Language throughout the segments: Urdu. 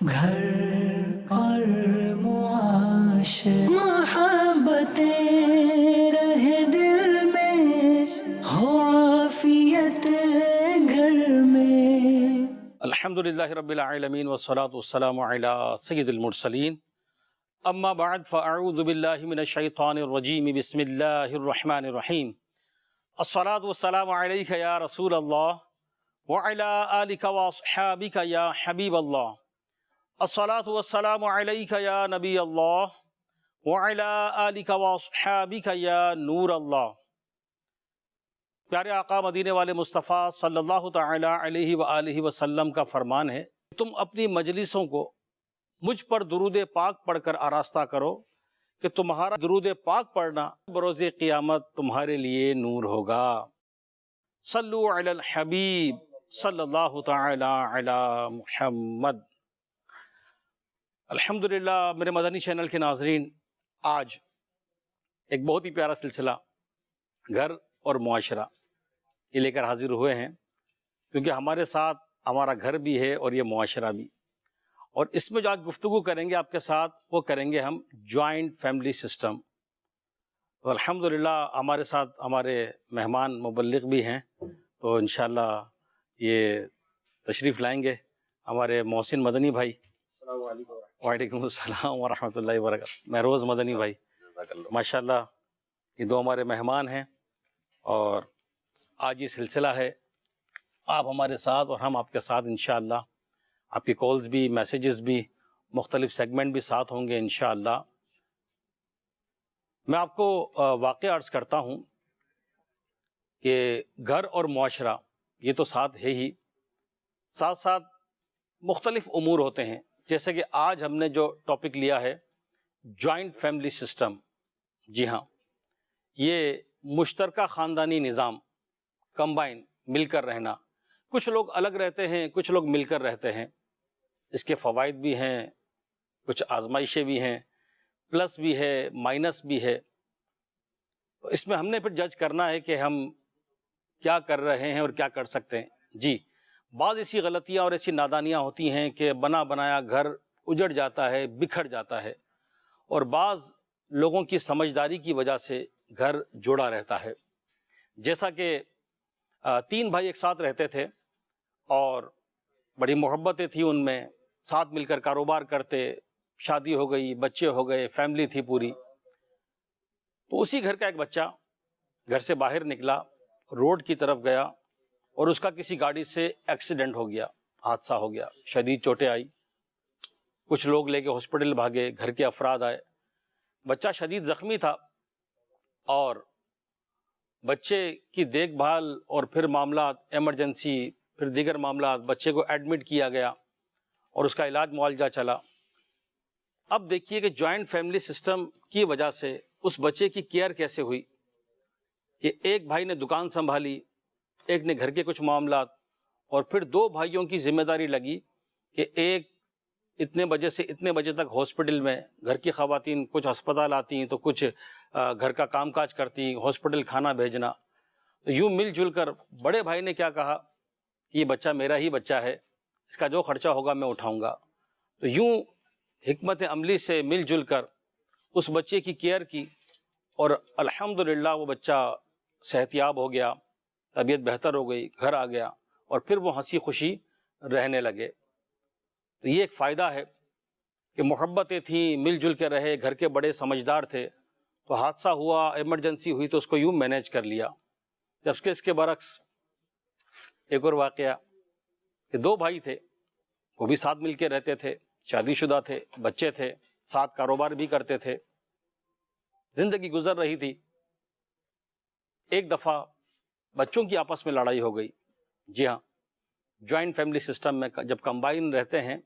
گھر اور معاشر محبتیں رہے دل میں، ہو عافیت گھر میں۔ الحمدللہ رب العالمین والصلاة والسلام علی سید المرسلین، اما بعد فاعوذ باللہ من الشیطان الرجیم، بسم اللہ الرحمن الرحیم۔ الصلاة والسلام علیک یا رسول اللہ وعلی آلک واصحابک یا حبیب اللہ۔ الصلاة والسلام علیک یا نبی اللہ وعلی آلک واصحابک یا نور اللہ۔ پیارے آقا مدینے والے مصطفیٰ صلی اللہ تعالی علیہ وآلہ وسلم کا فرمان ہے، تم اپنی مجلسوں کو مجھ پر درود پاک پڑھ کر آراستہ کرو کہ تمہارا درود پاک پڑھنا بروز قیامت تمہارے لیے نور ہوگا۔ صلو علی الحبیب صلی اللہ تعالی علی محمد۔ الحمدللہ میرے مدنی چینل کے ناظرین، آج ایک بہت ہی پیارا سلسلہ گھر اور معاشرہ یہ لے کر حاضر ہوئے ہیں، کیونکہ ہمارے ساتھ ہمارا گھر بھی ہے اور یہ معاشرہ بھی، اور اس میں جو آج گفتگو کریں گے آپ کے ساتھ وہ کریں گے ہم جوائنٹ فیملی سسٹم۔ تو الحمدللہ ہمارے ساتھ ہمارے مہمان مبلغ بھی ہیں، تو انشاءاللہ یہ تشریف لائیں گے ہمارے محسن مدنی بھائی۔ السلام علیکم۔ وعلیکم السلام ورحمۃ اللہ وبرکاتہ۔ مہروز مدنی بھائی، ماشاءاللہ یہ دو ہمارے مہمان ہیں، اور آج یہ سلسلہ ہے آپ ہمارے ساتھ اور ہم آپ کے ساتھ انشاءاللہ۔ آپ کی کالز بھی، میسیجز بھی، مختلف سیگمنٹ بھی ساتھ ہوں گے انشاءاللہ۔ میں آپ کو واقعہ عرض کرتا ہوں کہ گھر اور معاشرہ یہ تو ساتھ ہے ہی، ساتھ ساتھ مختلف امور ہوتے ہیں، جیسے کہ آج ہم نے جو ٹاپک لیا ہے جوائنٹ فیملی سسٹم۔ جی ہاں، یہ مشترکہ خاندانی نظام، کمبائن، مل کر رہنا۔ کچھ لوگ الگ رہتے ہیں، کچھ لوگ مل کر رہتے ہیں، اس کے فوائد بھی ہیں، کچھ آزمائشیں بھی ہیں، پلس بھی ہے، مائنس بھی ہے۔ تو اس میں ہم نے پھر جج کرنا ہے کہ ہم کیا کر رہے ہیں اور کیا کر سکتے ہیں۔ جی، بعض ایسی غلطیاں اور ایسی نادانیاں ہوتی ہیں کہ بنا بنایا گھر اجڑ جاتا ہے، بکھر جاتا ہے، اور بعض لوگوں کی سمجھداری کی وجہ سے گھر جوڑا رہتا ہے۔ جیسا کہ 3 بھائی ایک ساتھ رہتے تھے اور بڑی محبتیں تھیں ان میں، ساتھ مل کر کاروبار کرتے، شادی ہو گئی، بچے ہو گئے، فیملی تھی پوری۔ تو اسی گھر کا ایک بچہ گھر سے باہر نکلا، روڈ کی طرف گیا، اور اس کا کسی گاڑی سے ایکسیڈنٹ ہو گیا، حادثہ ہو گیا، شدید چوٹیں آئی، کچھ لوگ لے کے ہاسپٹل بھاگے، گھر کے افراد آئے، بچہ شدید زخمی تھا، اور بچے کی دیکھ بھال اور پھر معاملات ایمرجنسی، پھر دیگر معاملات، بچے کو ایڈمٹ کیا گیا اور اس کا علاج معالجہ چلا۔ اب دیکھیے کہ جوائنٹ فیملی سسٹم کی وجہ سے اس بچے کی کیئر کیسے ہوئی کہ ایک بھائی نے دکان سنبھالی، ایک نے گھر کے کچھ معاملات، اور پھر 2 بھائیوں کی ذمہ داری لگی کہ ایک اتنے بجے سے اتنے بجے تک ہاسپٹل میں، گھر کی خواتین کچھ ہسپتال آتی ہیں تو کچھ گھر کا کام کاج کرتی، ہاسپٹل کھانا بھیجنا۔ تو یوں مل جل کر بڑے بھائی نے کیا کہا کہ یہ بچہ میرا ہی بچہ ہے، اس کا جو خرچہ ہوگا میں اٹھاؤں گا۔ تو یوں حکمت عملی سے مل جل کر اس بچے کی کیئر کی، اور الحمدللہ وہ بچہ صحت یاب ہو گیا، طبیعت بہتر ہو گئی، گھر آ گیا، اور پھر وہ ہنسی خوشی رہنے لگے۔ تو یہ ایک فائدہ ہے کہ محبتیں تھیں، مل جل کے رہے، گھر کے بڑے سمجھدار تھے، تو حادثہ ہوا، ایمرجنسی ہوئی تو اس کو یوں مینیج کر لیا۔ جب اس کے برعکس ایک اور واقعہ کہ 2 بھائی تھے، وہ بھی ساتھ مل کے رہتے تھے، شادی شدہ تھے، بچے تھے، ساتھ کاروبار بھی کرتے تھے، زندگی گزر رہی تھی۔ ایک دفعہ بچوں کی آپس میں لڑائی ہو گئی۔ جی ہاں، جوائنٹ فیملی سسٹم میں جب کمبائن رہتے ہیں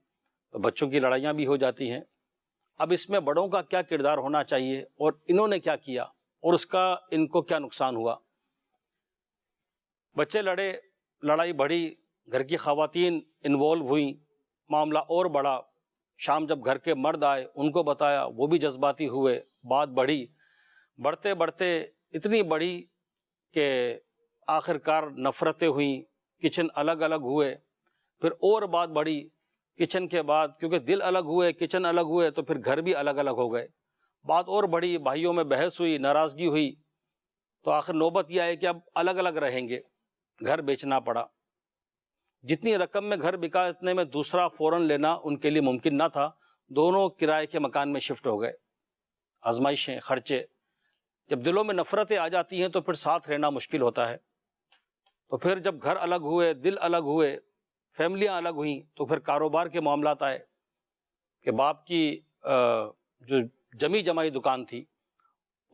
تو بچوں کی لڑائیاں بھی ہو جاتی ہیں۔ اب اس میں بڑوں کا کیا کردار ہونا چاہیے اور انہوں نے کیا کیا اور اس کا ان کو کیا نقصان ہوا۔ بچے لڑے، لڑائی بڑھی، گھر کی خواتین انوالو ہوئیں، معاملہ اور بڑھا۔ شام جب گھر کے مرد آئے، ان کو بتایا، وہ بھی جذباتی ہوئے، بات بڑھی، بڑھتے بڑھتے اتنی بڑھی کہ آخر کار نفرتیں ہوئیں، کچن الگ الگ ہوئے، پھر اور بات بڑھی کچن کے بعد کیونکہ دل الگ ہوئے، کچن الگ ہوئے، تو پھر گھر بھی الگ الگ ہو گئے، بات اور بڑھی، بھائیوں میں بحث ہوئی، ناراضگی ہوئی، تو آخر نوبت یہ آئی کہ اب الگ الگ رہیں گے، گھر بیچنا پڑا۔ جتنی رقم میں گھر بکا اتنے میں دوسرا فوراً لینا ان کے لیے ممکن نہ تھا، دونوں کرائے کے مکان میں شفٹ ہو گئے۔ آزمائشیں، خرچے، جب دلوں میں نفرتیں آ جاتی ہیں تو پھر ساتھ رہنا مشکل ہوتا ہے۔ تو پھر جب گھر الگ ہوئے، دل الگ ہوئے، فیملیاں الگ ہوئیں، تو پھر کاروبار کے معاملات آئے کہ باپ کی جو جمی جمائی دکان تھی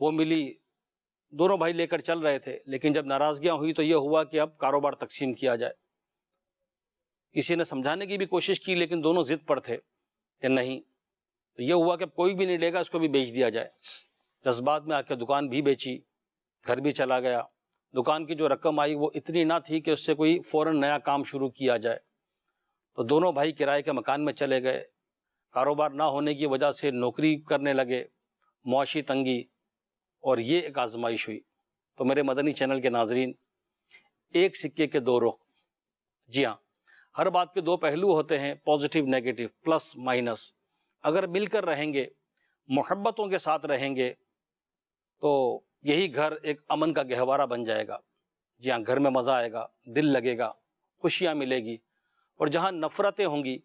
وہ ملی، دونوں بھائی لے کر چل رہے تھے، لیکن جب ناراضگیاں ہوئی تو یہ ہوا کہ اب کاروبار تقسیم کیا جائے۔ کسی نے سمجھانے کی بھی کوشش کی لیکن دونوں ضد پر تھے کہ نہیں، تو یہ ہوا کہ اب کوئی بھی نہیں لے گا، اس کو بھی بیچ دیا جائے۔ جذبات میں آ کے دکان بھی بیچی، گھر بھی چلا گیا۔ دکان کی جو رقم آئی وہ اتنی نہ تھی کہ اس سے کوئی فوراً نیا کام شروع کیا جائے، تو دونوں بھائی کرائے کے مکان میں چلے گئے۔ کاروبار نہ ہونے کی وجہ سے نوکری کرنے لگے، معاشی تنگی، اور یہ ایک آزمائش ہوئی۔ تو میرے مدنی چینل کے ناظرین، ایک سکے کے دو رخ، جی ہاں، ہر بات کے دو پہلو ہوتے ہیں، پازیٹیو نیگیٹو، پلس مائنس۔ اگر مل کر رہیں گے، محبتوں کے ساتھ رہیں گے، تو یہی گھر ایک امن کا گہوارہ بن جائے گا۔ جی ہاں، گھر میں مزہ آئے گا، دل لگے گا، خوشیاں ملے گی۔ اور جہاں نفرتیں ہوں گی،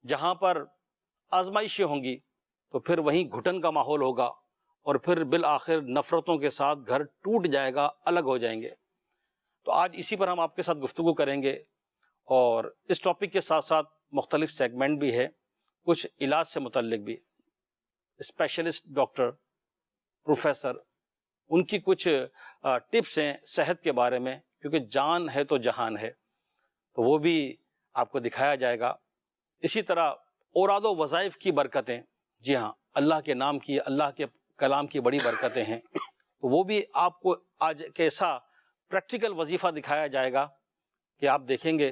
جہاں پر آزمائشیں ہوں گی، تو پھر وہیں گھٹن کا ماحول ہوگا، اور پھر بالآخر نفرتوں کے ساتھ گھر ٹوٹ جائے گا، الگ ہو جائیں گے۔ تو آج اسی پر ہم آپ کے ساتھ گفتگو کریں گے، اور اس ٹاپک کے ساتھ ساتھ مختلف سیگمنٹ بھی ہے، کچھ علاج سے متعلق بھی، اسپیشلسٹ ڈاکٹر، پروفیسر، ان کی کچھ ٹپس ہیں صحت کے بارے میں، کیونکہ جان ہے تو جہان ہے، تو وہ بھی آپ کو دکھایا جائے گا۔ اسی طرح اوراد و وظائف کی برکتیں، جی ہاں، اللہ کے نام کی، اللہ کے کلام کی بڑی برکتیں ہیں، تو وہ بھی آپ کو آج ایک ایسا پریکٹیکل وظیفہ دکھایا جائے گا کہ آپ دیکھیں گے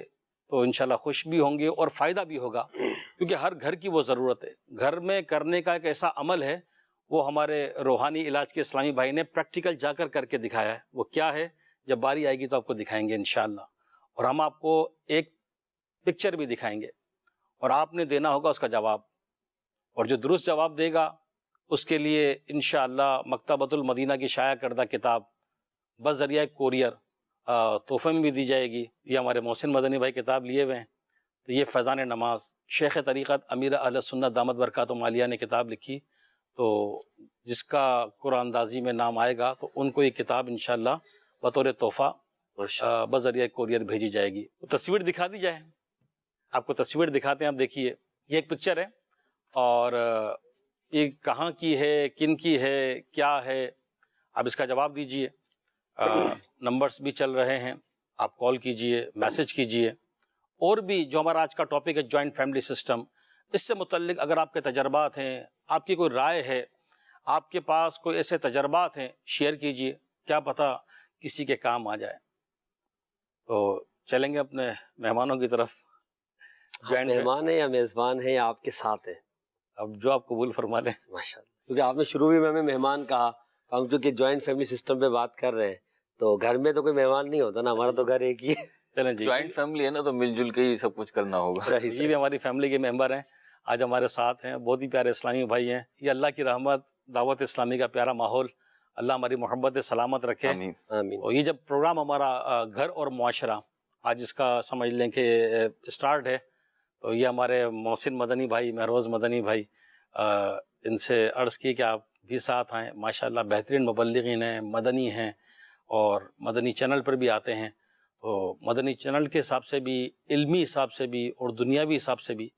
تو انشاءاللہ خوش بھی ہوں گے اور فائدہ بھی ہوگا، کیونکہ ہر گھر کی وہ ضرورت ہے۔ گھر میں کرنے کا ایک ایسا عمل ہے، وہ ہمارے روحانی علاج کے اسلامی بھائی نے پریکٹیکل جا کر کے دکھایا ہے۔ وہ کیا ہے، جب باری آئے گی تو آپ کو دکھائیں گے انشاءاللہ، اور ہم آپ کو ایک پکچر بھی دکھائیں گے، اور آپ نے دینا ہوگا اس کا جواب، اور جو درست جواب دے گا اس کے لیے انشاءاللہ مکتبۃ المدینہ کی شائع کردہ کتاب بذریعہ کوریئر تحفے میں بھی دی جائے گی۔ یہ ہمارے محسن مدنی بھائی کتاب لیے ہوئے ہیں، تو یہ فیضان نماز، شیخ طریقت امیر اہل سنت دامت برکاتہم عالیہ نے کتاب لکھی، تو جس کا قرآن اندازی میں نام آئے گا تو ان کو یہ کتاب انشاءاللہ بطور تحفہ بذریعہ کوریئر بھیجی جائے گی۔ تو تصویر دکھا دی جائے، آپ کو تصویر دکھاتے ہیں، آپ دیکھیے، یہ ایک پکچر ہے، اور یہ کہاں کی ہے، کن کی ہے، کیا ہے، آپ اس کا جواب دیجئے۔ نمبرز بھی چل رہے ہیں، آپ کال کیجئے، میسج کیجئے، اور بھی جو ہمارا آج کا ٹاپک ہے جوائنٹ فیملی سسٹم، اس سے متعلق اگر آپ کے تجربات ہیں، آپ کی کوئی رائے ہے، آپ کے پاس کوئی ایسے تجربات ہیں، شیئر کیجئے، کیا پتہ کسی کے کام آ جائے۔ تو چلیں گے اپنے مہمانوں کی طرف۔ مہمان ہیں یا میزبان ہیں یا آپ کے ساتھ ہیں؟ اب جو آپ قبول فرما لیں۔ ماشاء اللہ، کیونکہ آپ نے شروع میں ہمیں مہمان کہا، ہم چونکہ جوائنٹ فیملی سسٹم پہ بات کر رہے ہیں، تو گھر میں تو کوئی مہمان نہیں ہوتا نا، ہمارا تو گھر ایک ہی ہے۔ چلیں جی، جوائنٹ فیملی ہے نا، تو مل جل کے ہی سب کچھ کرنا ہوگا۔ یہ بھی ہماری فیملی کے ممبر ہیں، آج ہمارے ساتھ ہیں، بہت ہی پیارے اسلامی بھائی ہیں۔ یہ اللہ کی رحمت، دعوت اسلامی کا پیارا ماحول، اللہ ہماری محبت سلامت رکھے۔ آمین۔ آمین۔ اور یہ جب پروگرام ہمارا گھر اور معاشرہ، آج اس کا سمجھ لیں کہ اسٹارٹ ہے، تو یہ ہمارے محسن مدنی بھائی، مہروز مدنی بھائی، ان سے عرض کی کہ آپ بھی ساتھ آئیں۔ ماشاءاللہ بہترین مبلغین ہیں، مدنی ہیں، اور مدنی چینل پر بھی آتے ہیں، تو مدنی چینل کے حساب سے بھی، علمی حساب سے بھی، اور دنیاوی حساب سے بھی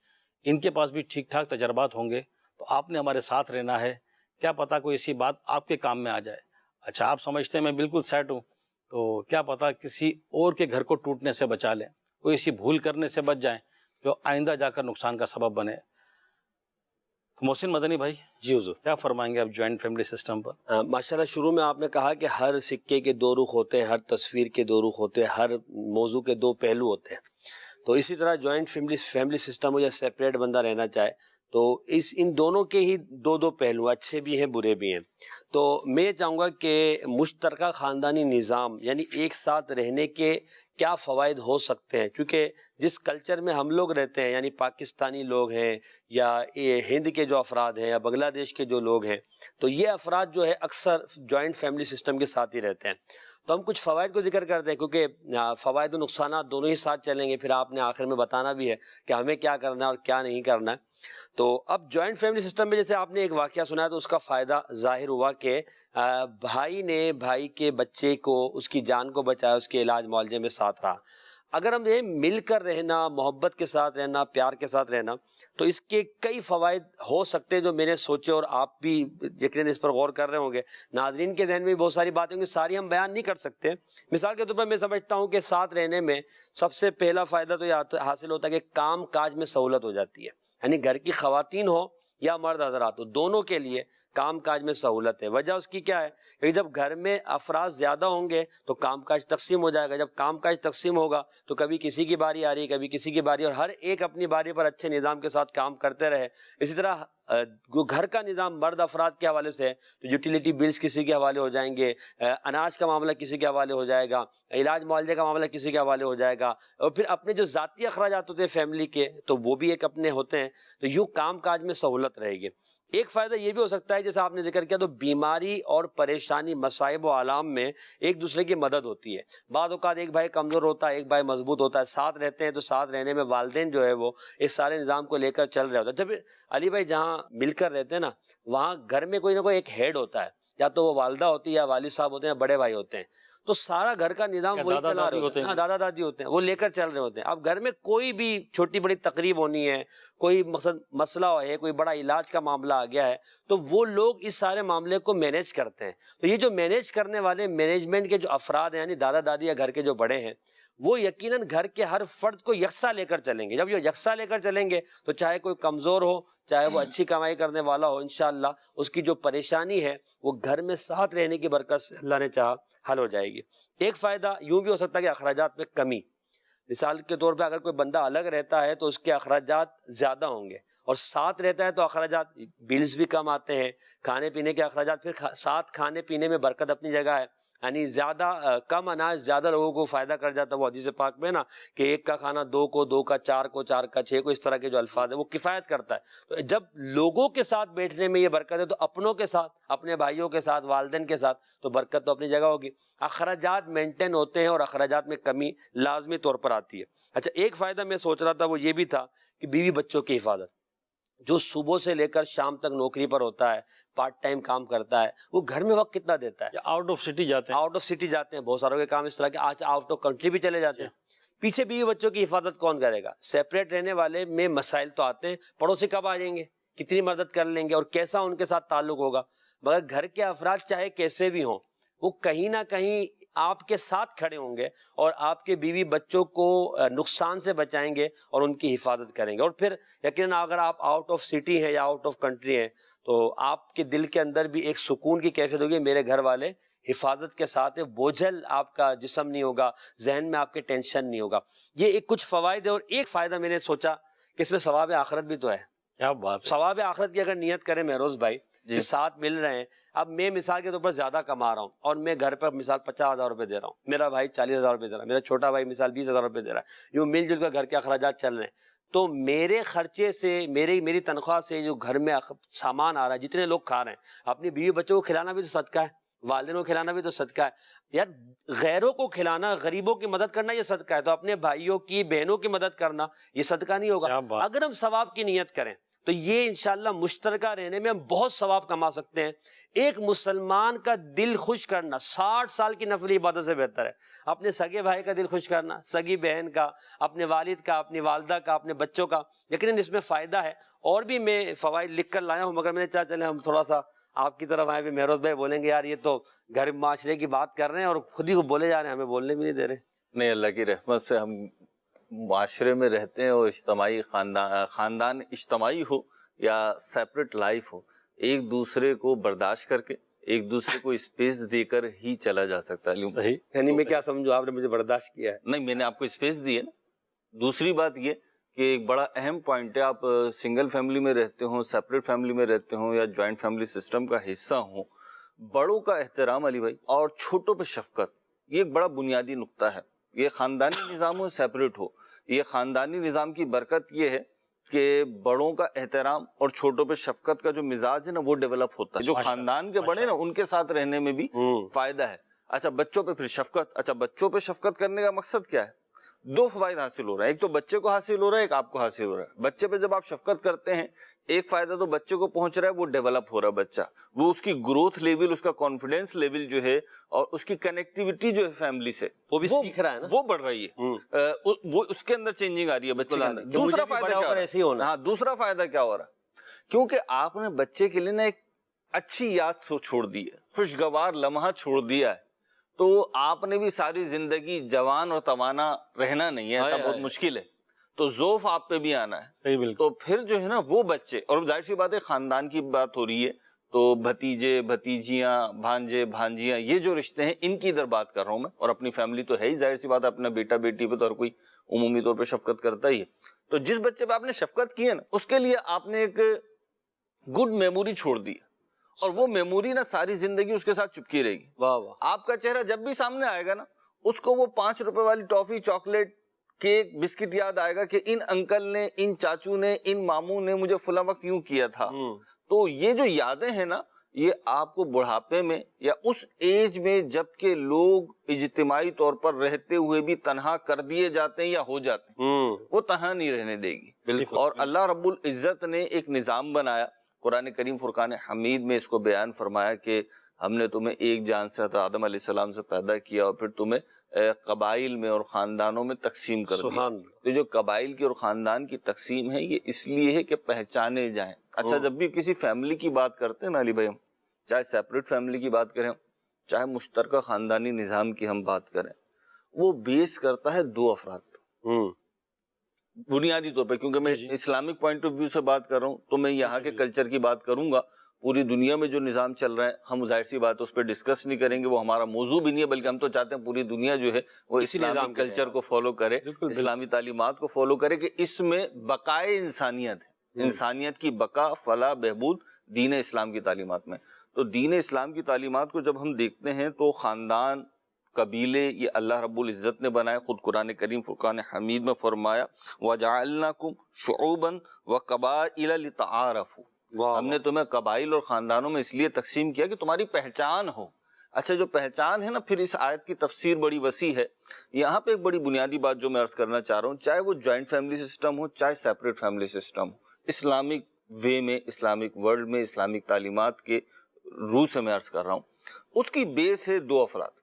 ان کے پاس بھی ٹھیک ٹھاک تجربات ہوں گے، تو آپ نے ہمارے ساتھ رہنا ہے، کیا پتہ کوئی ایسی بات آپ کے کام میں آ جائے۔ اچھا، آپ سمجھتے ہیں میں بالکل سیٹ ہوں، تو کیا پتہ کسی اور کے گھر کو ٹوٹنے سے بچا لیں، کوئی ایسی بھول کرنے سے بچ جائیں جو آئندہ جا کر نقصان کا سبب بنے۔ تو محسن مدنی بھائی، جی حضور، کیا فرمائیں گے آپ جوائنٹ فیملی سسٹم پر؟ ماشاءاللہ، شروع میں آپ نے کہا کہ ہر سکے کے دو رخ ہوتے ہیں، ہر تصویر کے دو رخ ہوتے ہیں، ہر موضوع کے دو پہلو ہوتے ہیں، تو اسی طرح جوائنٹ فیملی سسٹم ہو یا سیپریٹ بندہ رہنا چاہے، تو ان دونوں کے ہی دو دو پہلو، اچھے بھی ہیں، برے بھی ہیں۔ تو میں چاہوں گا کہ مشترکہ خاندانی نظام، یعنی ایک ساتھ رہنے کے کیا فوائد ہو سکتے ہیں، کیونکہ جس کلچر میں ہم لوگ رہتے ہیں، یعنی پاکستانی لوگ ہیں یا ہند کے جو افراد ہیں یا بنگلہ دیش کے جو لوگ ہیں، تو یہ افراد جو ہے اکثر جوائنٹ فیملی سسٹم کے ساتھ ہی رہتے ہیں. تو ہم کچھ فوائد کو ذکر کرتے ہیں، کیونکہ فوائد و نقصانات دونوں ہی ساتھ چلیں گے، پھر آپ نے آخر میں بتانا بھی ہے کہ ہمیں کیا کرنا ہے اور کیا نہیں کرنا ہے. تو اب جوائنٹ فیملی سسٹم میں جیسے آپ نے ایک واقعہ سنا ہے، تو اس کا فائدہ ظاہر ہوا کہ بھائی نے بھائی کے بچے کو، اس کی جان کو بچایا، اس کے علاج معالجے میں ساتھ رہا. اگر ہم یہ مل کر رہنا، محبت کے ساتھ رہنا، پیار کے ساتھ رہنا، تو اس کے کئی فوائد ہو سکتے ہیں جو میں نے سوچے، اور آپ بھی یقیناً اس پر غور کر رہے ہوں گے. ناظرین کے ذہن میں بھی بہت ساری باتیں ہوں گی، ساری ہم بیان نہیں کر سکتے. مثال کے طور پر میں سمجھتا ہوں کہ ساتھ رہنے میں سب سے پہلا فائدہ تو یہ حاصل ہوتا ہے کہ کام کاج میں سہولت ہو جاتی ہے. یعنی گھر کی خواتین ہو یا مرد حضرات ہو، دونوں کے لیے کام کاج میں سہولت ہے. وجہ اس کی کیا ہے کہ جب گھر میں افراد زیادہ ہوں گے تو کام کاج تقسیم ہو جائے گا. جب کام کاج تقسیم ہوگا تو کبھی کسی کی باری آ رہی ہے، کبھی کسی کی باری، اور ہر ایک اپنی باری پر اچھے نظام کے ساتھ کام کرتے رہے. اسی طرح گھر کا نظام مرد افراد کے حوالے سے تو یوٹیلیٹی بلز کسی کے حوالے ہو جائیں گے، اناج کا معاملہ کسی کے حوالے ہو جائے گا، علاج معالجے کا معاملہ کسی کے حوالے ہو جائے گا، اور پھر اپنے جو ذاتی اخراجات ہوتے ہیں فیملی کے تو وہ بھی ایک اپنے ہوتے ہیں. تو یوں کام کاج میں سہولت رہے گی. ایک فائدہ یہ بھی ہو سکتا ہے جیسے آپ نے ذکر کیا، تو بیماری اور پریشانی، مصائب و آلام میں ایک دوسرے کی مدد ہوتی ہے. بعض اوقات ایک بھائی کمزور ہوتا ہے، ایک بھائی مضبوط ہوتا ہے، ساتھ رہتے ہیں تو ساتھ رہنے میں والدین جو ہے وہ اس سارے نظام کو لے کر چل رہے ہوتے ہیں. جب علی بھائی جہاں مل کر رہتے ہیں نا، وہاں گھر میں کوئی نہ کوئی ایک ہیڈ ہوتا ہے، یا تو وہ والدہ ہوتی ہے یا والد صاحب ہوتے ہیں یا بڑے بھائی ہوتے ہیں. تو سارا گھر کا نظام وہی چلا رہے ہوتے ہیں. دادا دادی ہوتے ہیں، وہ لے کر چل رہے ہوتے ہیں. اب گھر میں کوئی بھی چھوٹی بڑی تقریب ہونی ہے، کوئی مسئلہ ہے، کوئی بڑا علاج کا معاملہ آ گیا ہے، تو وہ لوگ اس سارے معاملے کو مینیج کرتے ہیں. تو یہ جو مینیج کرنے والے مینجمنٹ کے جو افراد ہیں، یعنی دادا دادی یا گھر کے جو بڑے ہیں، وہ یقیناً گھر کے ہر فرد کو یکساں لے کر چلیں گے. جب یہ یکساں لے کر چلیں گے تو چاہے کوئی کمزور ہو، چاہے وہ اچھی کمائی کرنے والا ہو، انشاءاللہ اس کی جو پریشانی ہے وہ گھر میں ساتھ رہنے کی برکت سے اللہ نے چاہا حل ہو جائے گی. ایک فائدہ یوں بھی ہو سکتا ہے کہ اخراجات میں کمی. مثال کے طور پہ اگر کوئی بندہ الگ رہتا ہے تو اس کے اخراجات زیادہ ہوں گے، اور ساتھ رہتا ہے تو اخراجات بلز بھی کم آتے ہیں، کھانے پینے کے اخراجات. پھر ساتھ کھانے پینے میں برکت اپنی جگہ ہے، یعنی زیادہ کم اناج زیادہ لوگوں کو فائدہ کر جاتا ہے. وہ حدیث پاک میں نا کہ ایک کا کھانا دو کو، دو کا چار کو، چار کا چھ کو، اس طرح کے جو الفاظ ہیں وہ کفایت کرتا ہے. تو جب لوگوں کے ساتھ بیٹھنے میں یہ برکت ہے تو اپنوں کے ساتھ، اپنے بھائیوں کے ساتھ، والدین کے ساتھ تو برکت تو اپنی جگہ ہوگی. اخراجات مینٹین ہوتے ہیں اور اخراجات میں کمی لازمی طور پر آتی ہے. اچھا، ایک فائدہ میں سوچ رہا تھا وہ یہ بھی تھا کہ بیوی بچوں کی حفاظت. جو صبح سے لے کر شام تک نوکری پر ہوتا ہے، پارٹ ٹائم کام کرتا ہے، وہ گھر میں وقت کتنا دیتا ہے؟ آؤٹ آف سٹی جاتے ہیں، آؤٹ آف سٹی جاتے ہیں، بہت ساروں کے کام اس طرح کے آج آؤٹ آف کنٹری بھی چلے جاتے ہیں. پیچھے بیوی بچوں کی حفاظت کون کرے گا؟ سیپریٹ رہنے والے میں مسائل تو آتے ہیں، پڑوسی کب آ جائیں گے، کتنی مدد کر لیں گے، اور کیسا ان کے ساتھ تعلق ہوگا. مگر گھر کے افراد چاہے کیسے بھی ہوں، وہ کہیں نہ کہیں آپ کے ساتھ کھڑے ہوں گے اور آپ کے بیوی بچوں کو نقصان سے بچائیں گے اور ان کی حفاظت کریں گے. اور پھر یقیناً اگر آپ آؤٹ آف سٹی ہیں یا آؤٹ آف کنٹری ہیں تو آپ کے دل کے اندر بھی ایک سکون کی کیفیت ہوگی، میرے گھر والے حفاظت کے ساتھ ہے، بوجھل آپ کا جسم نہیں ہوگا، ذہن میں آپ کے ٹینشن نہیں ہوگا. یہ ایک کچھ فوائد ہے. اور ایک فائدہ میں نے سوچا کہ اس میں ثواب آخرت بھی تو ہے. کیا بات ہے. ثواب آخرت کی اگر نیت کریں مہروز بھائی کہ ساتھ مل رہے ہیں، اب میں مثال کے طور پر زیادہ کما رہا ہوں اور میں گھر پر مثال 50,000 روپے دے رہا ہوں، میرا بھائی 40,000 روپے دے رہا ہے، میرا چھوٹا بھائی مثال 20,000 روپے دے رہا ہے، یوں مل جل کر گھر کے اخراجات چل رہے ہیں. تو میرے خرچے سے، میری تنخواہ سے جو گھر میں سامان آ رہا ہے، جتنے لوگ کھا رہے ہیں، اپنی بیوی بچوں کو کھلانا بھی تو صدقہ ہے، والدین کو کھلانا بھی تو صدقہ ہے. یار غیروں کو کھلانا، غریبوں کی مدد کرنا یہ صدقہ ہے، تو اپنے بھائیوں کی، بہنوں کی مدد کرنا یہ صدقہ نہیں ہوگا؟ اگر ہم ثواب کی نیت کریں تو یہ انشاءاللہ مشترکہ رہنے میں ہم بہت ثواب کما سکتے ہیں. ایک مسلمان کا دل خوش کرنا 60 سال کی نفلی عبادت سے بہتر ہے. اپنے سگے بھائی کا دل خوش کرنا، سگی بہن کا، اپنے والد کا، اپنی والدہ کا، اپنے بچوں کا، یقیناً اس میں فائدہ ہے. اور بھی میں فوائد لکھ کر لایا ہوں، مگر میں نے چاہا چلے ہم تھوڑا سا آپ کی طرف آئے. بھی مہروز بھائی بولیں گے یار یہ تو گھر معاشرے کی بات کر رہے ہیں اور خود ہی کو بولے جا رہے ہیں، ہمیں بولنے بھی نہیں دے رہے. نہیں، اللہ کی رحمت سے ہم معاشرے میں رہتے ہیں، اور اجتماعی خاندان اجتماعی ہو یا سیپریٹ لائف ہو، ایک دوسرے کو برداشت کر کے، ایک دوسرے کو اسپیس دے کر ہی چلا جا سکتا ہے. صحیح. یعنی میں کیا سمجھوں، آپ نے مجھے برداشت کیا ہے؟ نہیں، میں نے آپ کو اسپیس دی ہے نا. دوسری بات یہ کہ ایک بڑا اہم پوائنٹ ہے، آپ سنگل فیملی میں رہتے ہوں، سیپریٹ فیملی میں رہتے ہوں یا جوائنٹ فیملی سسٹم کا حصہ ہوں، بڑوں کا احترام علی بھائی اور چھوٹوں پہ شفقت، یہ ایک بڑا بنیادی نقطہ ہے. یہ خاندانی نظام ہو سیپریٹ ہو، یہ خاندانی نظام کی برکت یہ ہے کہ بڑوں کا احترام اور چھوٹوں پہ شفقت کا جو مزاج ہے نا وہ ڈیولپ ہوتا ہے. جو خاندان کے بڑے نا ان کے ساتھ رہنے میں بھی فائدہ ہے. اچھا بچوں پہ پھر شفقت. اچھا بچوں پہ شفقت کرنے کا مقصد کیا ہے؟ دو فوائد حاصل ہو رہا ہے. ایک تو بچے کو حاصل ہو رہا ہے، ایک آپ کو حاصل ہو رہا ہے. بچے پہ جب آپ شفقت کرتے ہیں ایک فائدہ تو بچے کو پہنچ رہا ہے، وہ ڈیولپ ہو رہا ہے بچہ، وہ اس کی گروتھ لیول، اس کا کانفیڈینس لیول جو ہے اور اس کی کنیکٹیوٹی جو ہے فیملی سے وہ بھی سیکھ رہا ہے نا، وہ بڑھ رہی ہے. وہ اس کے اندر چینجنگ آ رہی ہے بچے کے اندر. دوسرا فائدہ کیا ہو رہا ہے؟ ہاں دوسرا فائدہ کیا ہو رہا ہے؟ کیونکہ آپ نے بچے کے لیے نا ایک اچھی یاد چھوڑ دی ہے، خوشگوار لمحہ چھوڑ دیا ہے، تو آپ نے بھی ساری زندگی جوان اور توانا رہنا نہیں ہے، ایسا بہت مشکل ہے. تو ذوف آپ پہ بھی آنا ہے. صحیح بالکل. تو پھر جو ہے نا وہ بچے، اور ظاہر سی بات ہے خاندان کی بات ہو رہی ہے تو بھتیجے بھتیجیاں بھانجے بھانجیاں یہ جو رشتے ہیں ان کی ادھر بات کر رہا ہوں میں. اور اپنی فیملی تو ہے ہی، ظاہر سی بات ہے اپنا بیٹا بیٹی پہ تو ہر کوئی عمومی طور پہ شفقت کرتا ہی ہے. تو جس بچے پہ آپ نے شفقت کی ہے نا اس کے لیے آپ نے ایک گڈ میموری چھوڑ دی ہے، اور وہ میموری نا ساری زندگی اس کے ساتھ چپکی رہے گی. واہ واہ. آپ کا چہرہ جب بھی سامنے آئے گا نا اس کو وہ 5 روپے والی ٹافی، چاکلیٹ، کیک، بسکٹ یاد آئے گا کہ ان انکل نے، ان چاچو نے، ان ماموں نے مجھے فلاں وقت یوں کیا تھا. تو یہ جو یادیں ہیں نا یہ آپ کو بڑھاپے میں یا اس ایج میں جب کہ لوگ اجتماعی طور پر رہتے ہوئے بھی تنہا کر دیے جاتے ہیں یا ہو جاتے ہیں، وہ تنہا نہیں رہنے دے گی. اور اللہ رب العزت نے ایک نظام بنایا. قرآن کریم فرقان حمید میں اس کو بیان فرمایا کہ ہم نے تمہیں ایک جان سے حضرت آدم علیہ السلام سے پیدا کیا اور پھر تمہیں قبائل میں اور خاندانوں میں تقسیم کر دیا. تو جو قبائل کی اور خاندان کی تقسیم ہے یہ اس لیے ہے کہ پہچانے جائیں. اچھا جب بھی کسی فیملی کی بات کرتے ہیں نا علی بھائی، ہم چاہے سیپریٹ فیملی کی بات کریں چاہے مشترکہ خاندانی نظام کی ہم بات کریں، وہ بیس کرتا ہے 2 افراد پہ بنیادی طور پہ. کیونکہ میں اسلامک پوائنٹ آف ویو سے بات کر رہا ہوں تو میں یہاں کے کلچر کی بات کروں گا. پوری دنیا میں جو نظام چل رہا ہے ہم ظاہر سی بات اس پہ ڈسکس نہیں کریں گے، وہ ہمارا موضوع بھی نہیں ہے، بلکہ ہم تو چاہتے ہیں پوری دنیا جو ہے وہ اسلامی کلچر کو فالو کرے، اسلامی تعلیمات کو فالو کرے، کہ اس میں بقائے انسانیت ہے. انسانیت کی بقا، فلاح، بہبود دین اسلام کی تعلیمات میں. تو دین اسلام کی تعلیمات کو جب ہم دیکھتے ہیں تو خاندان، قبیلے یہ اللہ رب العزت نے بنائے. خود قرآن کریم فرقان حمید میں فرمایا وَجَعَلْنَاكُمْ شُعُوبًا وَقَبَائِلَ لِتَعَارَفُوا، ہم نے تمہیں قبائل اور خاندانوں میں اس لیے تقسیم کیا کہ تمہاری پہچان ہو. اچھا جو پہچان ہے نا، پھر اس آیت کی تفسیر بڑی وسیع ہے. یہاں پہ ایک بڑی بنیادی بات جو میں عرض کرنا چاہ رہا ہوں، چاہے وہ جوائنٹ فیملی سسٹم ہو چاہے سیپریٹ فیملی سسٹم ہو، اسلامک وے میں، اسلامک ورلڈ میں، اسلامک تعلیمات کے روح سے میں عرض کر رہا ہوں، اس کی بیس ہے 2 افراد،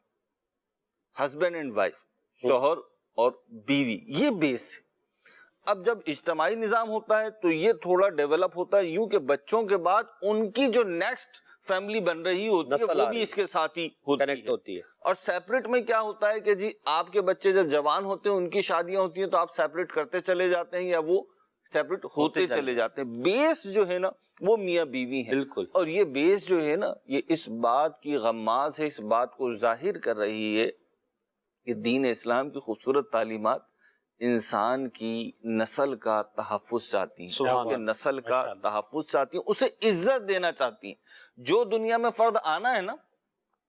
ہسبینڈ اینڈ وائف، شوہر اور بیوی، یہ بیس ہے. اب جب اجتماعی نظام ہوتا ہے تو یہ تھوڑا ڈیولپ ہوتا ہے یوں کہ بچوں کے بعد ان کی جو نیکسٹ فیملی بن رہی ہوتی ہے وہ بھی اس کے ساتھ ہی ہوتی ہے. اور سیپریٹ میں کیا ہوتا ہے کہ جی آپ کے بچے جب جوان ہوتے ہیں ان کی شادیاں ہوتی ہیں تو آپ سیپریٹ کرتے چلے جاتے ہیں یا وہ سیپریٹ ہوتے چلے جاتے ہیں. بیس جو ہے نا وہ میاں بیوی ہے. بالکل. اور یہ بیس جو ہے نا یہ اس بات کی غماز ہے، اس بات کو ظاہر کر رہی ہے کہ دین اسلام کی خوبصورت تعلیمات انسان کی نسل کا تحفظ چاہتی ہیں، اس کے نسل کا تحفظ چاہتی ہیں، اسے عزت دینا چاہتی ہیں. جو دنیا میں فرد آنا ہے نا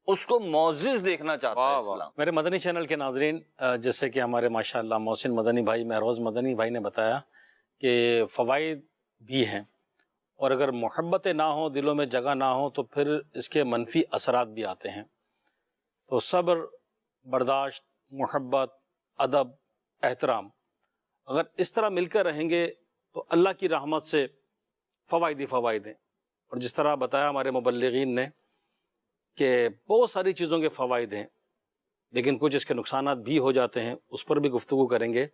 اس کو معزز دیکھنا چاہتا ہے اسلام. میرے مدنی چینل کے ناظرین، جیسے کہ ہمارے ماشاءاللہ محسن مدنی بھائی، مہروز مدنی بھائی نے بتایا کہ فوائد بھی ہیں، اور اگر محبت نہ ہو، دلوں میں جگہ نہ ہو تو پھر اس کے منفی اثرات بھی آتے ہیں. تو صبر، برداشت، محبت، ادب، احترام اگر اس طرح مل کر رہیں گے تو اللہ کی رحمت سے فوائد ہی فوائد ہیں. اور جس طرح بتایا ہمارے مبلغین نے کہ بہت ساری چیزوں کے فوائد ہیں لیکن کچھ اس کے نقصانات بھی ہو جاتے ہیں، اس پر بھی گفتگو کریں گے.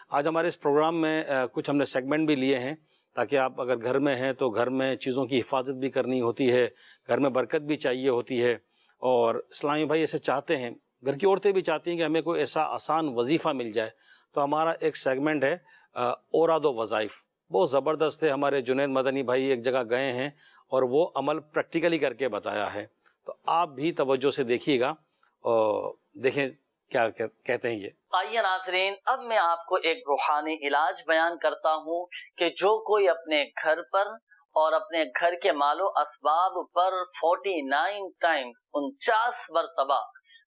آج ہمارے اس پروگرام میں کچھ ہم نے سیگمنٹ بھی لیے ہیں تاکہ آپ اگر گھر میں ہیں تو گھر میں چیزوں کی حفاظت بھی کرنی ہوتی ہے، گھر میں برکت بھی چاہیے ہوتی ہے، اور اسلامی بھائی ایسے چاہتے ہیں، گھر کی عورتیں بھی چاہتی ہیں کہ ہمیں کوئی ایسا آسان وظیفہ مل جائے. تو ہمارا ایک سیگمنٹ ہے اوراد و وظائف، بہت زبردست ہے. ہمارے جنید مدنی بھائی ایک جگہ گئے ہیں اور وہ عمل پریکٹیکلی کر کے بتایا ہے، تو آپ بھی توجہ سے دیکھیے گا اور دیکھیں کیا کہتے ہیں یہ. آئیے ناظرین، اب میں آپ کو ایک روحانی علاج بیان کرتا ہوں کہ جو کوئی اپنے گھر پر اور اپنے گھر کے مال و اسباب پر 49 ٹائمز 49 مرتبہ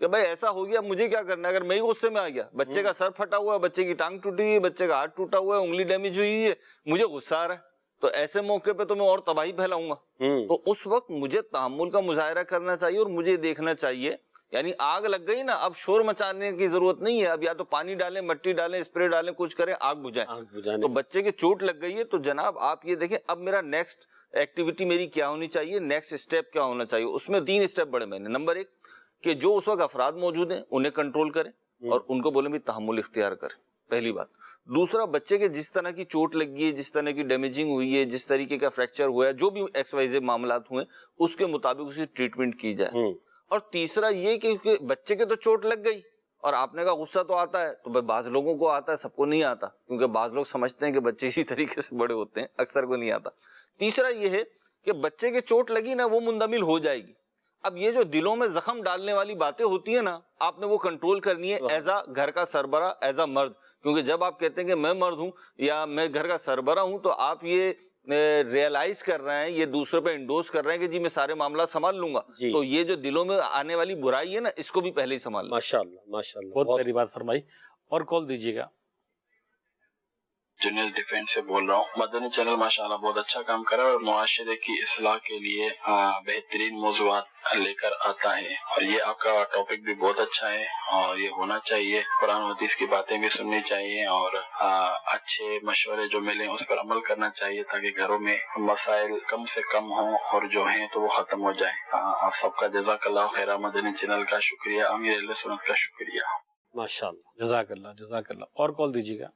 کہ بھائی ایسا ہو گیا مجھے کیا کرنا ہے. اگر میں ہی غصے میں آ گیا, بچے کا سر پھٹا ہوا ہے, بچے کی ٹانگ ٹوٹی ہوئی ہے, بچے کا ہاتھ ٹوٹا ہوا ہے, انگلی ڈیمیج ہوئی ہے, مجھے غصہ آ رہا ہے, تو ایسے موقع پہ تو میں اور تباہی پھیلاؤں گا. تو اس وقت مجھے تحمل کا مظاہرہ کرنا چاہیے اور مجھے دیکھنا چاہیے. یعنی آگ لگ گئی نا, اب شور مچانے کی ضرورت نہیں ہے, اب یا تو پانی ڈالیں, مٹی ڈالیں, اسپرے ڈالیں, کچھ کریں, آگ بجھائیں. تو بچے کے چوٹ لگ گئی ہے تو جناب آپ یہ دیکھیں اب میرا نیکسٹ ایکٹیویٹی میری کیا ہونی چاہیے, نیکسٹ اسٹیپ کیا ہونا چاہیے. اس میں 3 اسٹیپ بڑے میں نے. نمبر 1 کہ جو اس وقت افراد موجود ہیں انہیں کنٹرول کریں اور ان کو بولیں بھی تحمل اختیار کریں, پہلی بات. دوسرا, بچے کے جس طرح کی چوٹ لگی ہے, جس طرح کی ڈیمیجنگ ہوئی ہے, جس طریقے کا فریکچر ہوا ہے, جو بھی XYZ معاملات ہوئے اس کے مطابق اسی ٹریٹمنٹ کی جائے. اور تیسرا یہ کہ بچے کے تو چوٹ لگ گئی اور آپ نے کہا غصہ تو آتا ہے, تو بعض لوگوں کو آتا ہے, سب کو نہیں آتا, کیونکہ بعض لوگ سمجھتے ہیں کہ بچے اسی طریقے سے بڑے ہوتے ہیں, اکثر کو نہیں آتا. تیسرا یہ ہے کہ بچے کے چوٹ لگی نا, وہ مندمل ہو جائے گی. اب یہ جو دلوں میں زخم ڈالنے والی باتیں ہوتی ہیں نا, آپ نے وہ کنٹرول کرنی ہے ایز اے گھر کا سربراہ, ایز اے مرد. کیونکہ جب آپ کہتے ہیں کہ میں مرد ہوں یا میں گھر کا سربراہ ہوں, تو آپ یہ ریئلائز کر رہے ہیں, یہ دوسرے پہ انڈوز کر رہے ہیں کہ جی میں سارے معاملات سنبھال لوں گا. تو یہ جو دلوں میں آنے والی برائی ہے نا, اس کو بھی پہلے ہی سنبھال لیں. ماشاءاللہ ماشاءاللہ, بہت پیاری بات فرمائی. اور کال دیجیے گا. جنرل ڈیفینس سے بول رہا ہوں. مدنی چینل ماشاءاللہ بہت اچھا کام کرا ہے اور معاشرے کی اصلاح کے لیے بہترین موضوعات لے کر آتا ہے, اور یہ آپ کا ٹاپک بھی بہت اچھا ہے اور یہ ہونا چاہیے. قرآن و حدیث کی باتیں بھی سننی چاہیے اور اچھے مشورے جو ملیں اس پر عمل کرنا چاہیے تاکہ گھروں میں مسائل کم سے کم ہوں اور جو ہیں تو وہ ختم ہو جائیں. آپ سب کا جزاک اللہ خیر. مدنی چینل کا شکریہ, امیر اہل سنت کا شکریہ. ماشاءاللہ, جزاک اللہ, جزاک اللہ. اور کال دیجیے گا.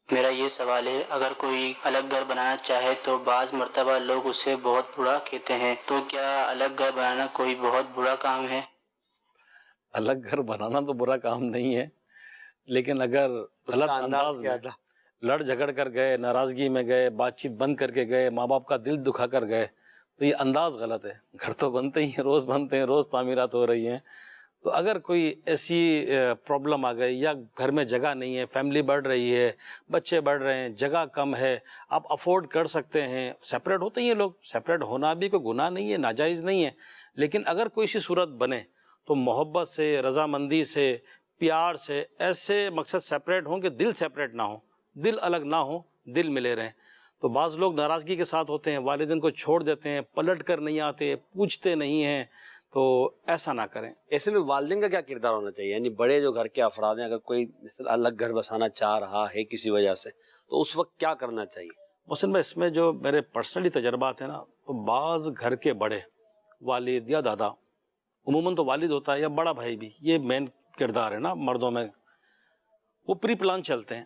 میرا یہ سوال ہے, اگر کوئی الگ گھر بنانا چاہے تو بعض مرتبہ لوگ اسے بہت برا کہتے ہیں, تو کیا الگ گھر بنانا کوئی بہت برا کام ہے؟ الگ گھر بنانا تو برا کام نہیں ہے, لیکن اگر غلط انداز میں لڑ جھگڑ کر گئے, ناراضگی میں گئے, بات چیت بند کر کے گئے, ماں باپ کا دل دکھا کر گئے, تو یہ انداز غلط ہے. گھر تو بنتے ہی ہیں, روز بنتے ہیں, روز تعمیرات ہو رہی ہیں. تو اگر کوئی ایسی پرابلم آ گئی یا گھر میں جگہ نہیں ہے, فیملی بڑھ رہی ہے, بچے بڑھ رہے ہیں, جگہ کم ہے, آپ افورڈ کر سکتے ہیں, سیپریٹ ہوتے ہیں لوگ, سیپریٹ ہونا بھی کوئی گناہ نہیں ہے, ناجائز نہیں ہے. لیکن اگر کوئی سی صورت بنے تو محبت سے, رضامندی سے, پیار سے, ایسے مقصد سیپریٹ ہوں کہ دل سیپریٹ نہ ہو, دل الگ نہ ہو, دل ملے رہیں. تو بعض لوگ ناراضگی کے ساتھ ہوتے ہیں, والدین کو چھوڑ دیتے ہیں, پلٹ کر نہیں آتے, پوچھتے نہیں ہیں, تو ایسا نہ کریں. ایسے میں والدین کا کیا کردار ہونا چاہیے؟ یعنی بڑے جو گھر کے افراد ہیں, اگر کوئی الگ گھر بسانا چاہ رہا ہے کسی وجہ سے, تو اس وقت کیا کرنا چاہیے؟ محسن بھائی, اس میں جو میرے پرسنلی تجربات ہیں نا, تو بعض گھر کے بڑے, والد یا دادا, عموماً تو والد ہوتا ہے یا بڑا بھائی بھی, یہ مین کردار ہے نا مردوں میں, وہ پری پلان چلتے ہیں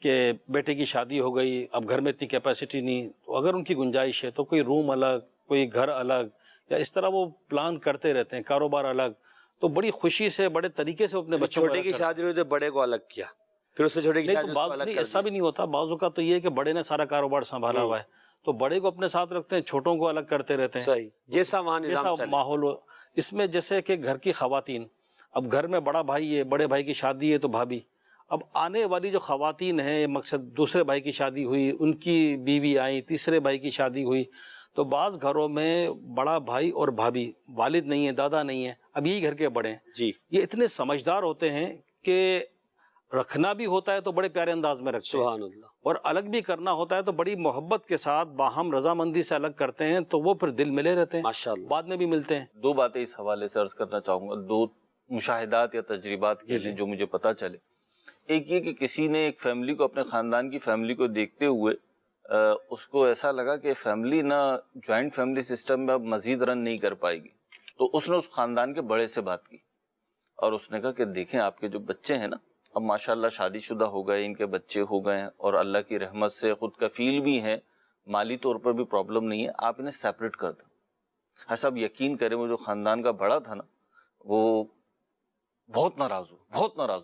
کہ بیٹے کی شادی ہو گئی, اب گھر میں اتنی کیپیسٹی نہیں, تو اگر ان کی گنجائش ہے تو کوئی روم الگ, کوئی گھر الگ, یا اس طرح وہ پلان کرتے رہتے ہیں, کاروبار الگ. تو بڑی خوشی سے, بڑے طریقے سے اپنے بچوں چھوٹے کی شادی ہوئی تو بڑے کو الگ کیا, پھر اس سے چھوٹے کی شادی بعض نہیں, ایسا بھی نہیں ہوتا. بعضوں کا تو یہ ہے کہ بڑے نے سارا کاروبار سنبھالا ہوا ہے, تو بڑے کو اپنے ساتھ رکھتے ہیں, چھوٹوں کو الگ کرتے رہتے ہیں. صحیح, جیسا وہاں جیسا ماحول ہو. اس میں جیسے کہ گھر کی خواتین, اب گھر میں بڑا بھائی ہے, بڑے بھائی کی شادی ہے تو بھابھی, اب آنے والی جو خواتین ہیں, مقصد دوسرے بھائی کی شادی ہوئی, ان کی بیوی آئی, تیسرے بھائی کی شادی ہوئی, تو بعض گھروں میں بڑا بھائی اور بھابھی, والد نہیں ہے, دادا نہیں ہے, اب یہی گھر کے بڑے ہیں جی, یہ اتنے سمجھدار ہوتے ہیں کہ رکھنا بھی ہوتا ہے تو بڑے پیارے انداز میں رکھتے ہیں, سبحان اللہ, اور الگ بھی کرنا ہوتا ہے تو بڑی محبت کے ساتھ باہم رضامندی سے الگ کرتے ہیں, تو وہ پھر دل ملے رہتے ہیں, ماشاءاللہ. بعد میں بھی ملتے ہیں. 2 باتیں اس حوالے سے عرض کرنا چاہوں گا, 2 مشاہدات یا تجربات کے لیے جو مجھے پتہ چلے. ایک یہ کہ کسی نے ایک فیملی کو, اپنے خاندان کی فیملی کو دیکھتے ہوئے اس کو ایسا لگا کہ فیملی نہ جوائنٹ فیملی سسٹم میں اب مزید رن نہیں کر پائے گی, تو اس نے اس خاندان کے بڑے سے بات کی اور اس نے کہا کہ دیکھیں آپ کے جو بچے ہیں نا, اب ماشاءاللہ شادی شدہ ہو گئے, ان کے بچے ہو گئے ہیں اور اللہ کی رحمت سے خود کفیل بھی ہیں, مالی طور پر بھی پرابلم نہیں ہے, آپ انہیں سیپریٹ کر دیں. ایسا اب یقین کریں, وہ جو خاندان کا بڑا تھا نا, وہ بہت ناراض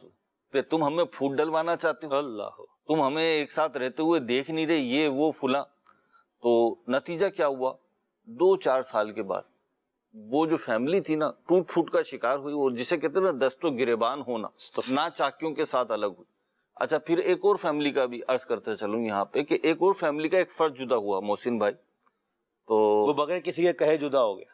ہو کہ تم ہمیں پھوٹ ڈلوانا چاہتے ہو, اللہ, تم ہمیں ایک ساتھ رہتے ہوئے دیکھ نہیں رہے, یہ وہ فلاں. تو نتیجہ کیا ہوا, 2-4 سال کے بعد وہ جو فیملی تھی نا, ٹوٹ پھوٹ کا شکار ہوئی, اور جسے کہتے ہیں نا دست و گریبان ہونا, نا چاکیوں کے ساتھ الگ ہوئی. اچھا, پھر ایک اور فیملی کا بھی عرض کرتے چلوں یہاں پہ کہ ایک اور فیملی کا ایک فرد جدا ہوا, محسن بھائی, تو وہ بغیر کسی کے کہے جدا ہو گیا.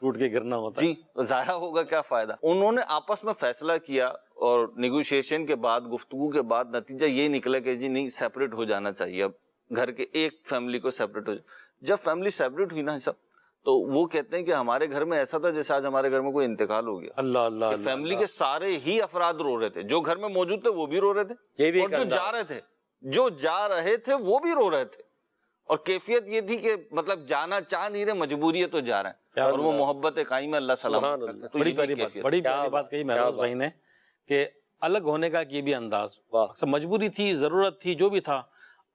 ٹوٹ کے گرنا ہوتا ہے. جی, ضائع ہوگا کیا فائدہ. انہوں نے آپس میں فیصلہ کیا اور نیگوشیشن کے بعد, گفتگو کے بعد نتیجہ یہ نکلا کہ جی نہیں, سیپریٹ ہو جانا چاہیے. اب گھر کے ایک فیملی کو سیپریٹ ہو جائے. جب فیملی سیپریٹ ہوئی نا سب, تو وہ کہتے ہیں کہ ہمارے گھر میں ایسا تھا جیسے آج ہمارے گھر میں کوئی انتقال ہو گیا. اللہ اللہ, فیملی کے سارے ہی افراد رو رہے تھے, جو گھر میں موجود تھے وہ بھی رو رہے تھے, یہ بھی اور جو جا رہے تھے وہ بھی رو رہے تھے. اور کیفیت یہ تھی کہ مطلب جانا چاہ نہیں رہے, مجبوری ہے تو جا رہے ہیں, اور وہ محبت قائم اللہ سلامت رکھے. تو بڑی یہ پیاری بات, کیفیت. بڑی پیاری بات کہی مہروز بھائی نے کہ الگ ہونے کا یہ بھی انداز, مجبوری تھی, ضرورت تھی, جو بھی تھا,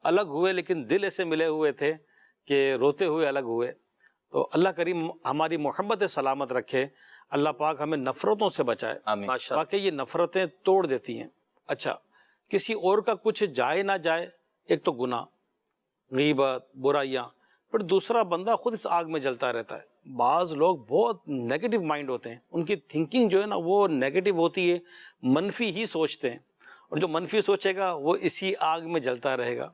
الگ ہوئے لیکن دل ایسے ملے ہوئے تھے کہ روتے ہوئے الگ ہوئے. تو اللہ کریم ہماری محبت سلامت رکھے, اللہ پاک ہمیں نفرتوں سے بچائے. آمین. واقعی یہ نفرتیں توڑ دیتی ہیں. اچھا, کسی اور کا کچھ جائے نہ جائے, ایک تو گناہ, غیبت, برائیاں, پھر دوسرا بندہ خود اس آگ میں جلتا رہتا ہے. بعض لوگ بہت نیگیٹو مائنڈ ہوتے ہیں, ان کی تھنکنگ جو ہے نا وہ نیگیٹو ہوتی ہے, منفی ہی سوچتے ہیں, اور جو منفی سوچے گا وہ اسی آگ میں جلتا رہے گا,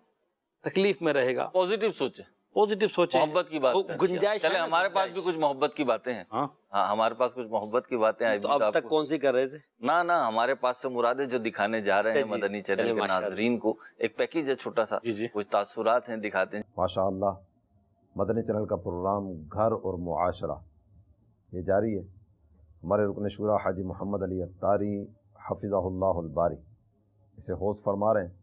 تکلیف میں رہے گا. پازیٹیو سوچے, پازیٹو سوچیں. محبت کی بات گنجائش. چلے, ہمارے پاس بھی کچھ محبت کی باتیں ہیں. ہاں, ہمارے پاس کچھ محبت کی باتیں ہیں. تو اب تک کون سی کر رہے تھے؟ نہ ہمارے پاس سے مراد ہے جو دکھانے جا رہے ہیں مدنی چینل کے ناظرین کو. ایک پیکیج ہے چھوٹا سا, کچھ تاثرات ہیں, دکھاتے ہیں. ماشاء اللہ, مدنی چینل کا پروگرام گھر اور معاشرہ یہ جاری ہے. ہمارے رکن شورا حاجی محمد علی اتاری حفظہ اللہ الباری اسے ہوسٹ فرما رہے ہیں.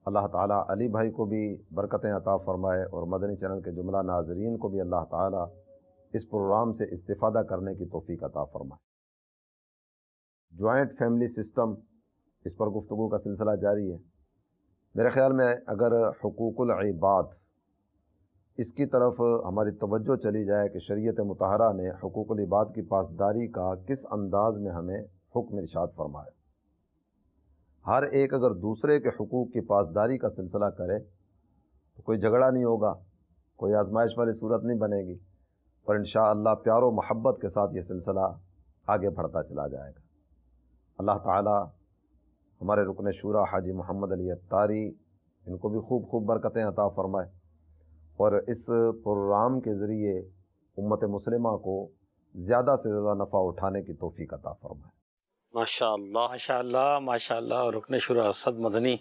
اللہ تعالیٰ علی بھائی کو بھی برکتیں عطا فرمائے, اور مدنی چینل کے جملہ ناظرین کو بھی اللہ تعالیٰ اس پروگرام سے استفادہ کرنے کی توفیق عطا فرمائے. جوائنٹ فیملی سسٹم, اس پر گفتگو کا سلسلہ جاری ہے. میرے خیال میں اگر حقوق العباد اس کی طرف ہماری توجہ چلی جائے کہ شریعت مطہرہ نے حقوق العباد کی پاسداری کا کس انداز میں ہمیں حکم ارشاد فرمایا. ہر ایک اگر دوسرے کے حقوق کی پاسداری کا سلسلہ کرے تو کوئی جھگڑا نہیں ہوگا, کوئی آزمائش والی صورت نہیں بنے گی, اور انشاءاللہ پیار و محبت کے ساتھ یہ سلسلہ آگے بڑھتا چلا جائے گا. اللہ تعالی ہمارے رکن شورا حاجی محمد علی اتاری ان کو بھی خوب خوب برکتیں عطا فرمائے, اور اس پروگرام کے ذریعے امت مسلمہ کو زیادہ سے زیادہ نفع اٹھانے کی توفیق عطا فرمائے. ماشاء اللہ, ماشاء اللہ, ماشاء اللہ. اور رکن شورا اسد مدنی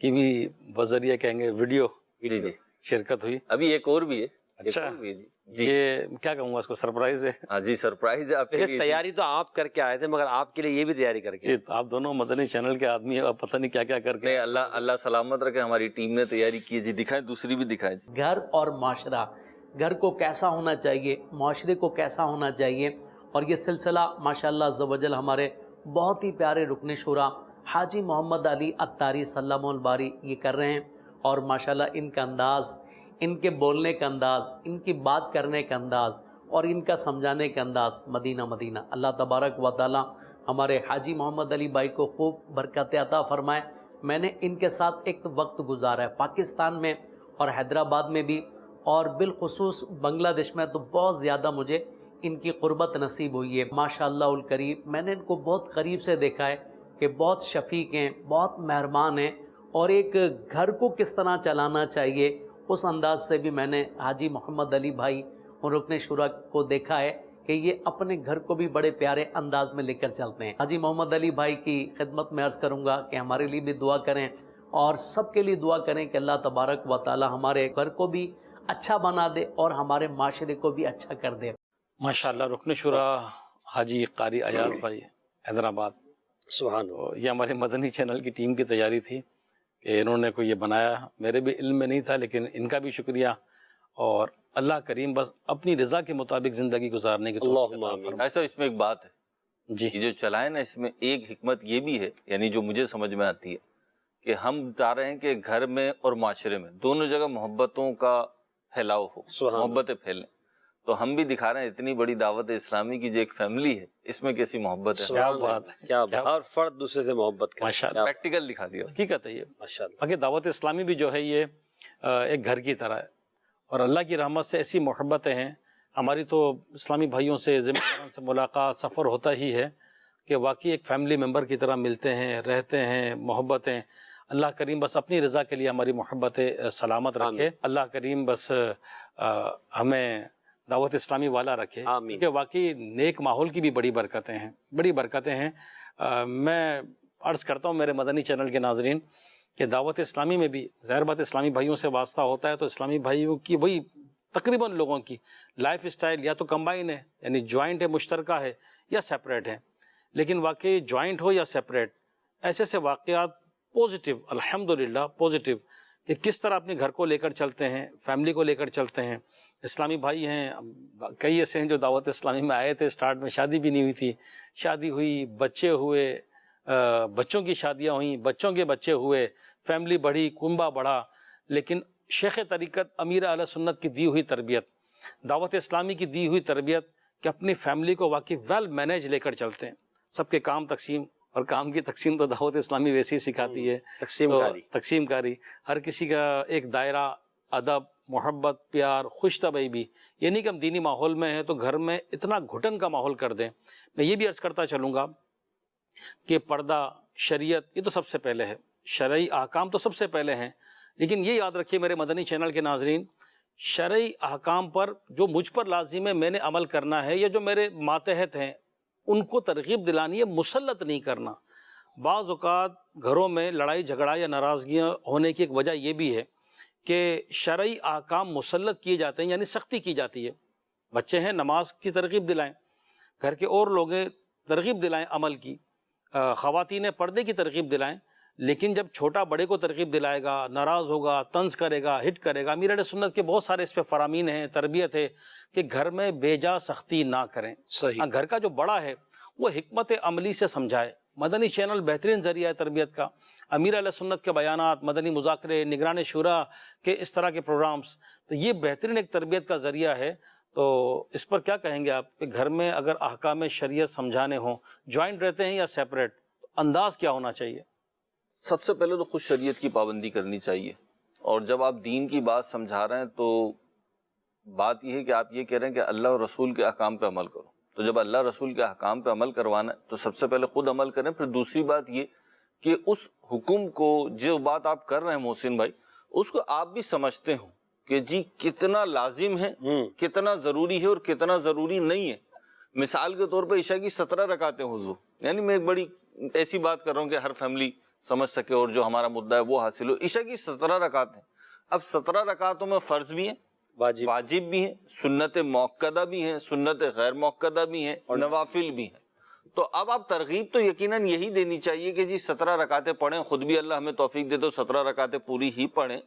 کی بھی بذریعہ کہیں گے ویڈیو جی جی شرکت ہوئی. ابھی ایک اور بھی ہے. اچھا, یہ کیا کہوں گا اس کو, سرپرائز ہے. ہاں جی, سرپرائز ہے آپ کے لیے. تیاری تو آپ کر کے آئے تھے, مگر آپ کے لیے یہ بھی تیاری کر کے. آپ دونوں مدنی چینل کے آدمی ہیں, پتہ نہیں کیا کیا کر کے. اللہ سلامت رکھے, ہماری ٹیم نے تیاری کی ہے. جی دکھائیں, دوسری بھی دکھائیں. جی, گھر اور معاشرہ, گھر کو کیسا ہونا چاہیے, معاشرے کو کیسا ہونا چاہیے, اور یہ سلسلہ ماشاءاللہ عز و جل ہمارے بہت ہی پیارے رکن شورا حاجی محمد علی اتاری سلام الباری یہ کر رہے ہیں. اور ماشاءاللہ ان کا انداز, ان کے بولنے کا انداز, ان کی بات کرنے کا انداز, اور ان کا سمجھانے کا انداز مدینہ مدینہ. اللہ تبارک و تعالی ہمارے حاجی محمد علی بھائی کو خوب برکت عطا فرمائے. میں نے ان کے ساتھ ایک وقت گزارا ہے پاکستان میں اور حیدرآباد میں بھی, اور بالخصوص بنگلہ دیش میں تو بہت زیادہ مجھے ان کی قربت نصیب ہوئی ہے. ماشاءاللہ الکریم, میں نے ان کو بہت قریب سے دیکھا ہے کہ بہت شفیق ہیں, بہت مہربان ہیں, اور ایک گھر کو کس طرح چلانا چاہیے اس انداز سے بھی میں نے حاجی محمد علی بھائی اور رکن شورا کو دیکھا ہے کہ یہ اپنے گھر کو بھی بڑے پیارے انداز میں لے کر چلتے ہیں. حاجی محمد علی بھائی کی خدمت میں عرض کروں گا کہ ہمارے لیے بھی دعا کریں, اور سب کے لیے دعا کریں کہ اللہ تبارک و تعالی ہمارے گھر کو بھی اچھا بنا دے اور ہمارے معاشرے کو بھی اچھا کر دے. ماشاءاللہ, رکن شورا حاجی قاری ایاز بھائی حیدرآباد, سبحان اللہ. یہ ہمارے مدنی چینل کی ٹیم کی تیاری تھی کہ انہوں نے کوئی یہ بنایا, میرے بھی علم میں نہیں تھا, لیکن ان کا بھی شکریہ. اور اللہ کریم بس اپنی رضا کے مطابق زندگی گزارنے کی توفیق عطا فرمائے. ایسا اس میں ایک بات ہے جی, یہ جو چلائے نا, اس میں ایک حکمت یہ بھی ہے, یعنی جو مجھے سمجھ میں آتی ہے کہ ہم چاہ رہے ہیں کہ گھر میں اور معاشرے میں دونوں جگہ محبتوں کا پھیلاؤ ہو, محبتیں پھیلیں. تو ہم بھی دکھا رہے ہیں اتنی بڑی دعوت اسلامی کی جو ایک فیملی ہے اس میں کیسی محبت ہے. کیا بات ہے, کیا بات, ہر فرد دوسرے سے محبت کرے. ماشاء اللہ, پریکٹیکل دکھا دیا. حقیقت ہے یہ. ماشاء اللہ. باقی دعوت اسلامی بھی جو ہے یہ ایک گھر کی طرح ہے, اور اللہ کی رحمت سے ایسی محبتیں ہیں ہماری. تو اسلامی بھائیوں سے ذمہ داران سے ملاقات سفر ہوتا ہی ہے کہ واقعی ایک فیملی ممبر کی طرح ملتے ہیں, رہتے ہیں, محبتیں. اللہ کریم بس اپنی رضا کے لیے ہماری محبتیں سلامت رکھے. اللہ کریم بس ہمیں دعوت اسلامی والا رکھے, کیونکہ واقعی نیک ماحول کی بھی بڑی برکتیں ہیں, بڑی برکتیں ہیں. میں عرض کرتا ہوں میرے مدنی چینل کے ناظرین کہ دعوت اسلامی میں بھی ظاہر بات اسلامی بھائیوں سے واسطہ ہوتا ہے, تو اسلامی بھائیوں کی وہی تقریباً لوگوں کی لائف اسٹائل یا تو کمبائن ہے, یعنی جوائنٹ ہے, مشترکہ ہے, یا سیپریٹ ہے. لیکن واقعی جوائنٹ ہو یا سیپریٹ, ایسے ایسے واقعات پوزیٹیو, الحمدللہ پوزیٹیو, کہ کس طرح اپنے گھر کو لے کر چلتے ہیں, فیملی کو لے کر چلتے ہیں. اسلامی بھائی ہیں کئی ایسے ہیں جو دعوت اسلامی میں آئے تھے, سٹارٹ میں شادی بھی نہیں ہوئی تھی, شادی ہوئی, بچے ہوئے, بچوں کی شادیاں ہوئیں, بچوں کے بچے ہوئے, فیملی بڑھی, کنبہ بڑھا. لیکن شیخ طریقت امیر اہل سنت کی دی ہوئی تربیت, دعوت اسلامی کی دی ہوئی تربیت کہ اپنی فیملی کو واقعی ویل مینیج لے کر چلتے ہیں. سب کے کام تقسیم, اور کام کی تقسیم تو دعوت اسلامی ویسے ہی سکھاتی ہے, تقسیم کاری. ہر کسی کا ایک دائرہ, ادب, محبت, پیار, خوش طبعی بھی. یہ نہیں کہ ہم دینی ماحول میں ہیں تو گھر میں اتنا گھٹن کا ماحول کر دیں. میں یہ بھی عرض کرتا چلوں گا کہ پردہ, شریعت, یہ تو سب سے پہلے ہے, شرعی احکام تو سب سے پہلے ہیں. لیکن یہ یاد رکھیے میرے مدنی چینل کے ناظرین, شرعی احکام پر جو مجھ پر لازم ہے میں نے عمل کرنا ہے, یا جو میرے ماتحت ہیں ان کو ترغیب دلانی ہے, مسلط نہیں کرنا. بعض اوقات گھروں میں لڑائی جھگڑا یا ناراضگیاں ہونے کی ایک وجہ یہ بھی ہے کہ شرعی احکام مسلط کیے جاتے ہیں, یعنی سختی کی جاتی ہے. بچے ہیں, نماز کی ترغیب دلائیں, گھر کے اور لوگ ترغیب دلائیں عمل کی, خواتین پردے کی ترغیب دلائیں. لیکن جب چھوٹا بڑے کو ترغیب دلائے گا, ناراض ہوگا, طنز کرے گا, ہٹ کرے گا, امیر اہل سنت کے بہت سارے اس پہ فرامین ہیں, تربیت ہے کہ گھر میں بے جا سختی نہ کریں. صحیح. گھر کا جو بڑا ہے وہ حکمت عملی سے سمجھائے. مدنی چینل بہترین ذریعہ ہے تربیت کا. امیر اہل سنت کے بیانات, مدنی مذاکرے, نگران شورا کے اس طرح کے پروگرامز, تو یہ بہترین ایک تربیت کا ذریعہ ہے. تو اس پر کیا کہیں گے آپ کہ گھر میں اگر احکام شریعت سمجھانے ہوں, جوائنٹ رہتے ہیں یا سیپریٹ, تو انداز کیا ہونا چاہیے؟ سب سے پہلے تو خود شریعت کی پابندی کرنی چاہیے. اور جب آپ دین کی بات سمجھا رہے ہیں تو بات یہ ہے کہ آپ یہ کہہ رہے ہیں کہ اللہ اور رسول کے احکام پہ عمل کرو. تو جب اللہ رسول کے احکام پہ عمل کروانا ہے تو سب سے پہلے خود عمل کریں. پھر دوسری بات یہ کہ اس حکم کو, جو بات آپ کر رہے ہیں محسن بھائی, اس کو آپ بھی سمجھتے ہوں کہ جی کتنا لازم ہے, کتنا ضروری ہے اور کتنا ضروری نہیں ہے. مثال کے طور پہ عشاء کی 17 رکعتیں حضور, یعنی میں ایک بڑی ایسی بات کر رہا ہوں کہ ہر فیملی سمجھ سکے اور جو ہمارا مدعا ہے وہ حاصل ہو. عشاء کی 17 رکعتیں, اب 17 رکعتوں میں فرض بھی ہیں, واجب بھی ہیں, سنت موقدہ بھی ہیں, سنت غیر موقدہ بھی ہیں, اور نوافل بھی ہیں. تو اب آپ ترغیب تو یقیناً یہی دینی چاہیے کہ جی 17 رکعتیں پڑھیں, خود بھی اللہ ہمیں توفیق دے تو 17 رکعتیں پوری ہی پڑھیں.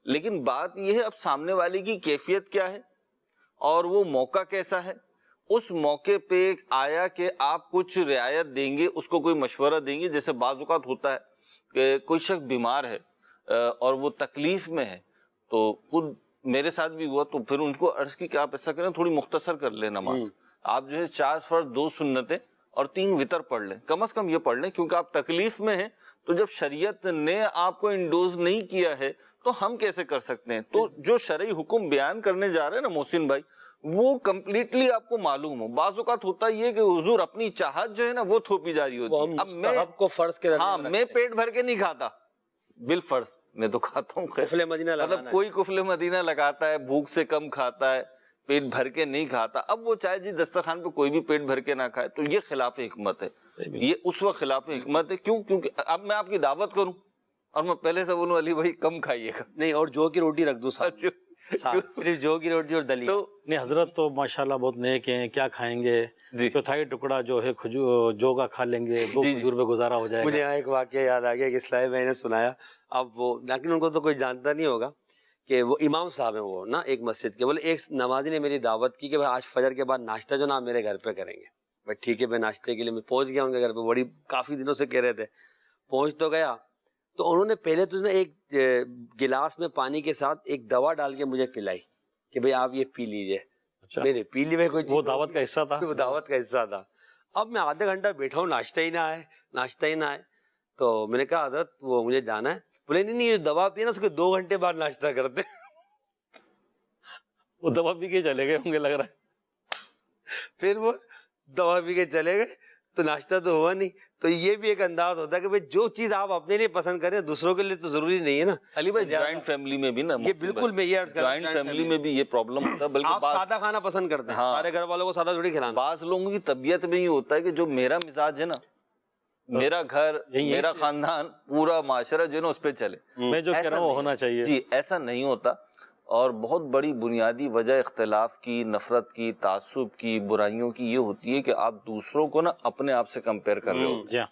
لیکن بات یہ ہے اب سامنے والے کی کیفیت کیا ہے اور وہ موقع کیسا ہے. اس موقع پہ آیا کہ آپ کچھ رعایت دیں گے, اس کو کوئی مشورہ دیں گے. جیسے بعض اوقات ہوتا ہے کہ کوئی شخص بیمار ہے اور وہ تکلیف میں ہے, تو خود میرے ساتھ بھی ہوا, تو پھر ان کو عرض کی کہ آپ ایسا کریں تھوڑی مختصر کر لیں نماز. آپ جو ہے 4 فرض 2 سنتیں اور 3 وتر پڑھ لیں, کم از کم یہ پڑھ لیں, کیونکہ آپ تکلیف میں ہیں. تو جب شریعت نے آپ کو انڈوز نہیں کیا ہے تو ہم کیسے کر سکتے ہیں. تو جو شرعی حکم بیان کرنے جا رہے ہیں نا محسن بھائی, وہ کمپلیٹلی آپ کو معلوم ہو. بعض اوقات ہوتا یہ کہ حضور اپنی چاہت جو ہے نا وہ تھوپی جا رہی ہوتی ہے. اب میں آپ کو فرض کے میں پیٹ بھر کے نہیں کھاتا, بالفرض میں تو کھاتا ہوں, کفل مدینہ مطلب کوئی کفل مدینہ لگاتا ہے, بھوک سے کم کھاتا ہے, پیٹ بھر کے نہیں کھاتا. اب وہ چاہے جی دسترخوان پہ کوئی بھی پیٹ بھر کے نہ کھائے, تو یہ خلاف حکمت ہے. یہ اس وقت خلاف حکمت ہے. کیوں؟ کیونکہ اب میں آپ کی دعوت کروں اور میں پہلے سے بولوں علی بھائی کم کھائیے گا, نہیں, اور جو کی روٹی رکھ دو ساتھ, صرف جو کی روٹی اور دلیہ. تو نہیں, حضرت تو ماشاءاللہ بہت نیک ہیں, کیا کھائیں گے, چوتھائی ٹکڑا جو ہے جو کا کھا لیں گے, 2 کھجور پہ گزارا ہو جائے گا. مجھے یہاں ایک واقعہ یاد آ گیا کہ اسلامی بھائی نے سنایا, اب وہ لیکن ان کو تو کوئی جانتا نہیں ہوگا, کہ وہ امام صاحب ہیں وہ نا ایک مسجد کے. بولے ایک نمازی نے میری دعوت کی کہ بھائی آج فجر کے بعد ناشتہ جو نا آپ میرے گھر پہ کریں گے. بھائی ٹھیک ہے, میں ناشتے کے لیے میں پہنچ گیا ان کے گھر پہ, بڑی کافی دنوں سے کہہ رہے تھے, پہنچ تو گیا. تو انہوں نے پہلے تو ایک گلاس میں پانی کے ساتھ ایک دوا ڈال کے مجھے پلائی کہ بھئی آپ یہ پی لیجئے. میں نے پی لی میں کوئی چیز، وہ دعوت کا حصہ تھا. وہ دعوت کا حصہ تھا. اب میں آدھا گھنٹہ بیٹھا ہوں، ناشتہ ہی نہ آئے. تو میں نے کہا حضرت وہ مجھے جانا ہے. بولے نہیں یہ دوا پی نا اس کے 2 گھنٹے بعد ناشتہ کرتے. وہ دوا پی کے چلے گئے ہوں گے لگ رہا ہے. پھر وہ دوا پی کے چلے گئے تو ناشتہ تو ہوا نہیں. تو یہ بھی ایک انداز ہوتا ہے کہ بھائی جو چیز آپ اپنے لیے پسند کریں دوسروں کے لیے تو ضروری نہیں ہے نا. علی بھائی جوائنٹ فیملی میں بھی نا، یہ بالکل میں یہ جوائنٹ فیملی میں بھی یہ پرابلم ہوتا ہے. بلکہ آپ سادہ کھانا پسند کرتے ہیں، سارے گھر والوں کو سادہ تھوڑی کھلانا. بعض لوگوں کی طبیعت میں یہ ہوتا ہے کہ جو میرا مزاج ہے نا، میرا گھر، میرا خاندان، پورا معاشرہ جو ہے نا اس پہ چلے. میں جو کہہ رہا ہوں وہ ہونا چاہیے. جی ایسا نہیں ہوتا. اور بہت بڑی بنیادی وجہ اختلاف کی، نفرت کی، تعصب کی، برائیوں کی یہ ہوتی ہے کہ آپ دوسروں کو نا اپنے آپ سے کمپیئر کر رہے ہو.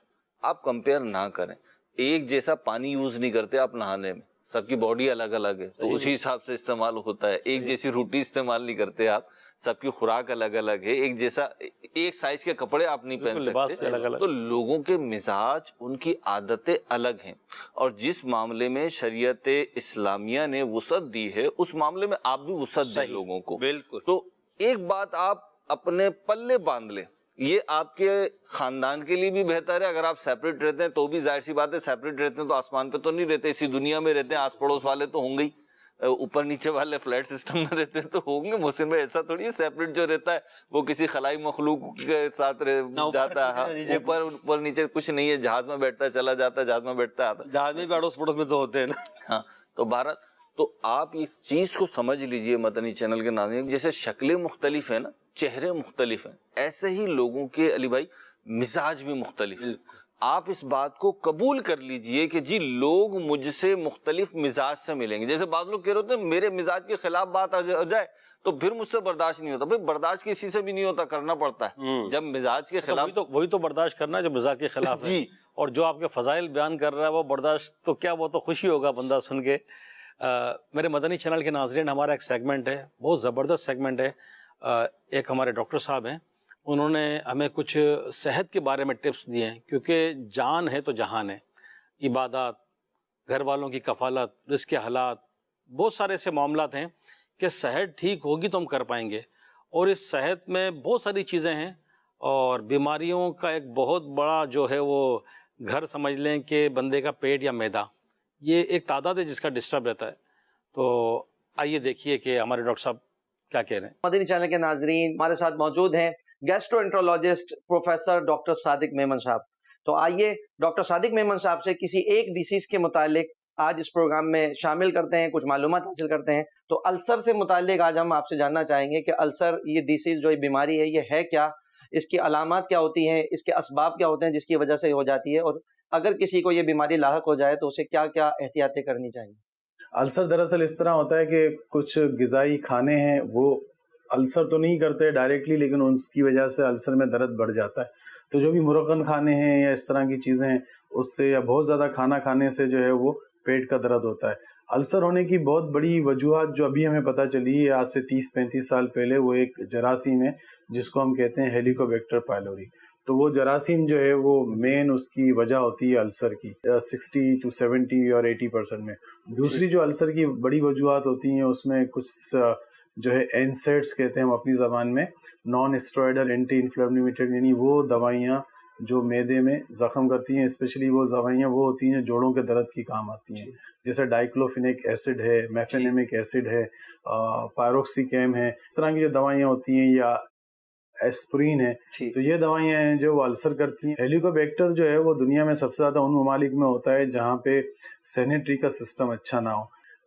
آپ کمپیئر نہ کریں. ایک جیسا پانی یوز نہیں کرتے آپ نہانے میں، سب کی باڈی الگ الگ ہے تو اسی حساب سے استعمال ہوتا ہے. ایک جیسی روٹی استعمال نہیں کرتے آپ، سب کی خوراک الگ الگ ہے. ایک جیسا ایک سائز کے کپڑے آپ نہیں پہن سکتے. تو لوگوں کے مزاج، ان کی عادتیں الگ ہیں. اور جس معاملے میں شریعت اسلامیہ نے وسعت دی ہے اس معاملے میں آپ بھی وسعت دیں لوگوں کو. بالکل. تو ایک بات آپ اپنے پلے باندھ لیں، یہ آپ کے خاندان کے لیے بھی بہتر ہے. اگر آپ سیپریٹ رہتے ہیں تو بھی ظاہر سی بات ہے، سیپریٹ رہتے ہیں تو آسمان پہ تو نہیں رہتے، اسی دنیا میں رہتے ہیں. آس پڑوس والے تو ہوں گے ہی، اوپر نیچے والے فلیٹ سسٹم میں رہتے ہیں تو ہوں گے. محسن بھائی ایسا تھوڑی ہے، سیپریٹ جو رہتا ہے وہ کسی خلائی مخلوق کے ساتھ جاتا ہے. اوپر نیچے کچھ نہیں ہے، جہاز میں بیٹھتا ہے چلا جاتا ہے، جہاز میں بیٹھتا ہے آتا ہے. جہاز میں بھی اڑوس پڑوس میں تو ہوتے ہیں نا. ہاں تو بہرحال تو آپ اس چیز کو سمجھ لیجئے مدنی چینل کے ناظرین، جیسے شکلیں مختلف ہیں نا، چہرے مختلف ہیں، ایسے ہی لوگوں کے علی بھائی مزاج بھی مختلف ہیں. آپ اس بات کو قبول کر لیجئے کہ جی لوگ مجھ سے مختلف مزاج سے ملیں گے. جیسے بعض لوگ کہہ رہے ہوتے ہیں میرے مزاج کے خلاف بات آ جائے تو پھر مجھ سے برداشت نہیں ہوتا. بھائی برداشت کسی سے بھی نہیں ہوتا، کرنا پڑتا ہے. جب مزاج کے خلاف وہی تو برداشت کرنا ہے جو مزاج کے خلاف ہے. اور جو آپ کے فضائل بیان کر رہا ہے وہ برداشت تو کیا، وہ تو خوشی ہوگا بندہ سن کے. میرے مدنی چینل کے ناظرین، ہمارا ایک سیگمنٹ ہے، بہت زبردست سیگمنٹ ہے. ایک ہمارے ڈاکٹر صاحب ہیں، انہوں نے ہمیں کچھ صحت کے بارے میں ٹپس دیے ہیں، کیونکہ جان ہے تو جہان ہے. عبادات، گھر والوں کی کفالت، رزق کے حالات، بہت سارے ایسے معاملات ہیں کہ صحت ٹھیک ہوگی تو ہم کر پائیں گے. اور اس صحت میں بہت ساری چیزیں ہیں، اور بیماریوں کا ایک بہت بڑا جو ہے وہ گھر سمجھ لیں کہ بندے کا پیٹ یا معدہ، یہ ایک تعداد ہے جس کا ڈسٹرب رہتا ہے. تو آئیے دیکھیے کہ ہمارے ڈاکٹر صاحب کیا کہہ رہے ہیں. مدنی چینل کے ناظرین، ہمارے ساتھ موجود ہیں گیسٹرو انٹرولوجسٹ پروفیسر ڈاکٹر صادق میمن صاحب. تو آئیے ڈاکٹر صادق میمن صاحب سے کسی ایک ڈیزیز کے متعلق آج اس پروگرام میں شامل کرتے ہیں، کچھ معلومات حاصل کرتے ہیں. تو السر سے متعلق آج ہم آپ سے جاننا چاہیں گے کہ السر، یہ ڈیزیز جو بیماری ہے یہ ہے کیا، اس کی علامات کیا ہوتی ہیں، اس کے اسباب کیا ہوتے ہیں جس کی وجہ سے ہو جاتی ہے، اور اگر کسی کو یہ بیماری لاحق ہو جائے تو اسے کیا کیا احتیاطیں کرنی چاہیے. السر دراصل اس طرح ہوتا ہے کہ کچھ غذائی کھانے ہیں وہ السر تو نہیں کرتے ڈائریکٹلی، لیکن اس کی وجہ سے السر میں درد بڑھ جاتا ہے. تو جو بھی مرغن کھانے ہیں یا اس طرح کی چیزیں ہیں اس سے، یا بہت زیادہ کھانا کھانے سے جو ہے وہ پیٹ کا درد ہوتا ہے. السر ہونے کی بہت بڑی وجوہات جو ابھی ہمیں پتہ چلی ہے آج سے 30-35 سال پہلے، وہ ایک جراثیم ہے جس کو ہم کہتے ہیں ہیلیکوبیکٹر پائلوری. تو وہ جراثیم جو ہے وہ مین اس کی وجہ ہوتی ہے السر کی 60 to 70 اور 80% میں. دوسری جو السر کی بڑی وجوہات ہوتی ہیں اس میں کچھ جو ہے NSAIDs کہتے ہیں ہم اپنی زبان میں، نان اسٹرائڈل اینٹی انفلیمیٹری، یعنی وہ دوائیاں جو معدے میں زخم کرتی ہیں. اسپیشلی وہ دوائیاں وہ ہوتی ہیں جوڑوں کے درد کی کام آتی ہیں، جیسے ڈائکلوفینک ایسڈ ہے، میفینیمک ایسڈ ہے، پائروکسیکیم ہے. اس طرح کی جو دوائیاں ہوتی ہیں، یا ایسپرین ہے، تو یہ دوائیاں ہیں جو وہ السر کرتی ہیں. ہیلیکوبیکٹر جو ہے وہ دنیا میں سب سے زیادہ ان ممالک میں ہوتا ہے جہاں پہ سینیٹری کا سسٹم اچھا نہ ہو.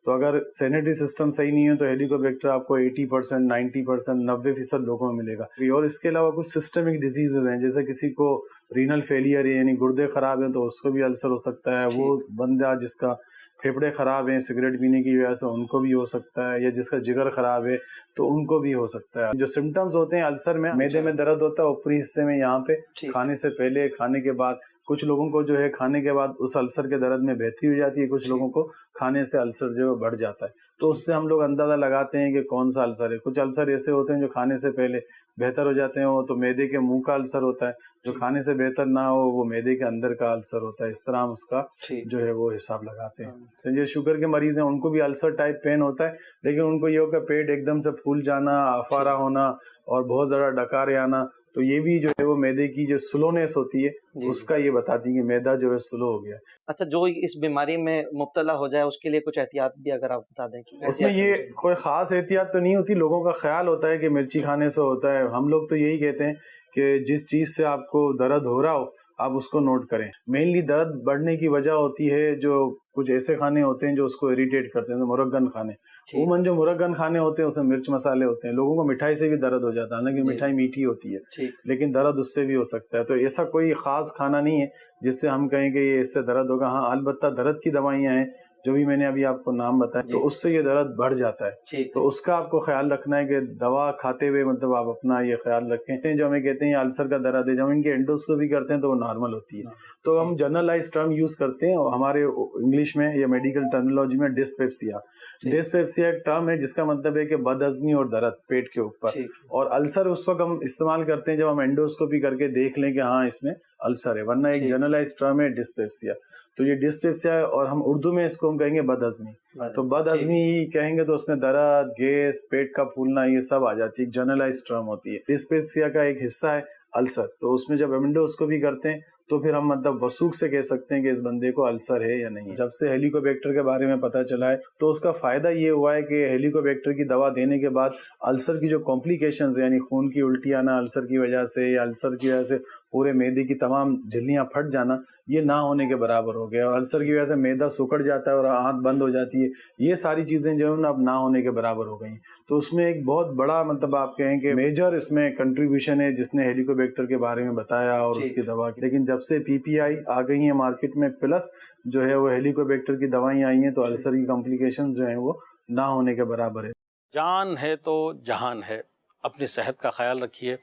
تو اگر سینیٹری سسٹم صحیح نہیں ہے تو ہیلیکوبیکٹر آپ کو 80%، 90%، 90% لوگوں میں ملے گا. اور اس کے علاوہ کچھ سسٹمک ڈیزیزز ہیں، جیسے کسی کو رینل فیلئر ہے یعنی گردے خراب ہیں تو اس کو بھی السر ہو سکتا ہے. وہ بندہ جس کا پھیپھڑے خراب ہیں سگریٹ پینے کی وجہ سے ان کو بھی ہو سکتا ہے، یا جس کا جگر خراب ہے تو ان کو بھی ہو سکتا ہے. جو سمٹمز ہوتے ہیں السر میں، معدے میں درد ہوتا ہے اوپری حصے میں، یہاں پہ کھانے سے پہلے، کھانے کے بعد کچھ لوگوں کو جو ہے کھانے کے بعد اس السر کے درد میں بہتری ہو جاتی ہے، کچھ لوگوں کو کھانے سے السر جو بڑھ جاتا ہے. تو اس سے ہم لوگ اندازہ لگاتے ہیں کہ کون سا السر ہے. کچھ السر ایسے ہوتے ہیں جو کھانے سے پہلے بہتر ہو جاتے ہیں، وہ تو معدے کے منہ کا السر ہوتا ہے. جو کھانے سے بہتر نہ ہو وہ معدے کے اندر کا السر ہوتا ہے. اس طرح ہم اس کا جو ہے وہ حساب لگاتے ہیں. تو جو شوگر کے مریض ہیں ان کو بھی السر ٹائپ پین ہوتا ہے، لیکن ان کو یہ ہوگا پیٹ ایک دم سے پھول جانا، آفارہ ہونا اور بہت زیادہ ڈکارے آنا. تو یہ بھی جو ہے وہ معدے کی جو سلونیس ہوتی ہے اس کا یہ بتاتی ہے کہ معدہ جو ہے سلو ہو گیا. اچھا، جو اس بیماری میں مبتلا ہو جائے اس کے لیے کچھ احتیاط بھی اگر آپ بتا دیں. اس میں یہ کوئی خاص احتیاط تو نہیں ہوتی، لوگوں کا خیال ہوتا ہے کہ مرچی کھانے سے ہوتا ہے. ہم لوگ تو یہی کہتے ہیں کہ جس چیز سے آپ کو درد ہو رہا ہو آپ اس کو نوٹ کریں. مینلی درد بڑھنے کی وجہ ہوتی ہے جو کچھ ایسے کھانے ہوتے ہیں جو اس کو اریٹیٹ کرتے ہیں، مرغن کھانے. عموماً جو مرغن کھانے ہوتے ہیں اس میں مرچ مسالے ہوتے ہیں. لوگوں کو مٹھائی سے بھی درد ہو جاتا ہے، حالانکہ مٹھائی میٹھی ہوتی ہے لیکن درد اس سے بھی ہو سکتا ہے. تو ایسا کوئی خاص کھانا نہیں ہے جس سے ہم کہیں کہ یہ اس سے درد ہوگا. ہاں البتہ درد کی دوائیاں ہیں جو بھی میں نے ابھی آپ کو نام بتایا، تو اس سے یہ درد بڑھ جاتا ہے. تو اس کا آپ کو خیال رکھنا ہے کہ دوا کھاتے ہوئے مطلب آپ اپنا یہ خیال رکھیں. جو ہمیں کہتے ہیں السر کا درد ہے، جب ان کے انڈوسکوپی کرتے ہیں تو وہ نارمل ہوتی ہے. تو ہم جنرلائز ٹرم یوز کرتے ہیں ہمارے انگلش میں یا میڈیکل ٹرمنالوجی میں ڈسپیپسیا. ڈسپیپسیا ایک ٹرم ہے جس کا مطلب ہے کہ بدہضمی اور درد پیٹ کے اوپر. اور السر اس وقت ہم استعمال کرتے ہیں جب ہم انڈوسکوپی کر کے دیکھ لیں کہ ہاں اس میں السر ہے، ورنہ ایک جنرلائز ٹرم ہے ڈسپیپسیا. تو یہ ڈسپیپسیا ہے اور ہم اردو میں اس کو ہم کہیں گے بدہضمی. تو بدہضمی ہی کہیں گے تو اس میں درد، گیس، پیٹ کا پھولنا یہ سب آ جاتی ہے. ایک جنرلائز ٹرم ہوتی ہے. ڈسپیپسیا کا ایک حصہ ہے السر. تو اس میں جب انڈوسکوپی کرتے ہیں تو پھر ہم مطلب وثوق سے کہہ سکتے ہیں کہ اس بندے کو السر ہے یا نہیں. جب سے ہیلیکوبیکٹر کے بارے میں پتہ چلا ہے تو اس کا فائدہ یہ ہوا ہے کہ ہیلیکوبیکٹر کی دوا دینے کے بعد السر کی جو کمپلیکیشنز یعنی خون کی الٹی آنا السر کی وجہ سے یا السر کی وجہ سے پورے معدے کی تمام جھلیاں پھٹ جانا، یہ نہ ہونے کے برابر ہو گیا. اور السر کی وجہ سے معدہ سکڑ جاتا ہے اور آنت بند ہو جاتی ہے، یہ ساری چیزیں جو ہے نا اب نہ ہونے کے برابر ہو گئی. تو اس میں ایک بہت بڑا مطلب آپ کہیں کہ میجر اس میں کنٹریبیوشن ہے جس نے ہیلیکوبیکٹر کے بارے میں بتایا اور اس کی دوا کی. لیکن جب سے پی پی آئی آ گئی ہیں مارکیٹ میں پلس جو ہے وہ ہیلیکوبیکٹر کی دوائیں آئی ہیں تو السر کی کمپلیکیشن جو ہیں وہ نہ ہونے کے برابر ہے. جان ہے تو جہان ہے. اپنی صحت کا خیال رکھیے.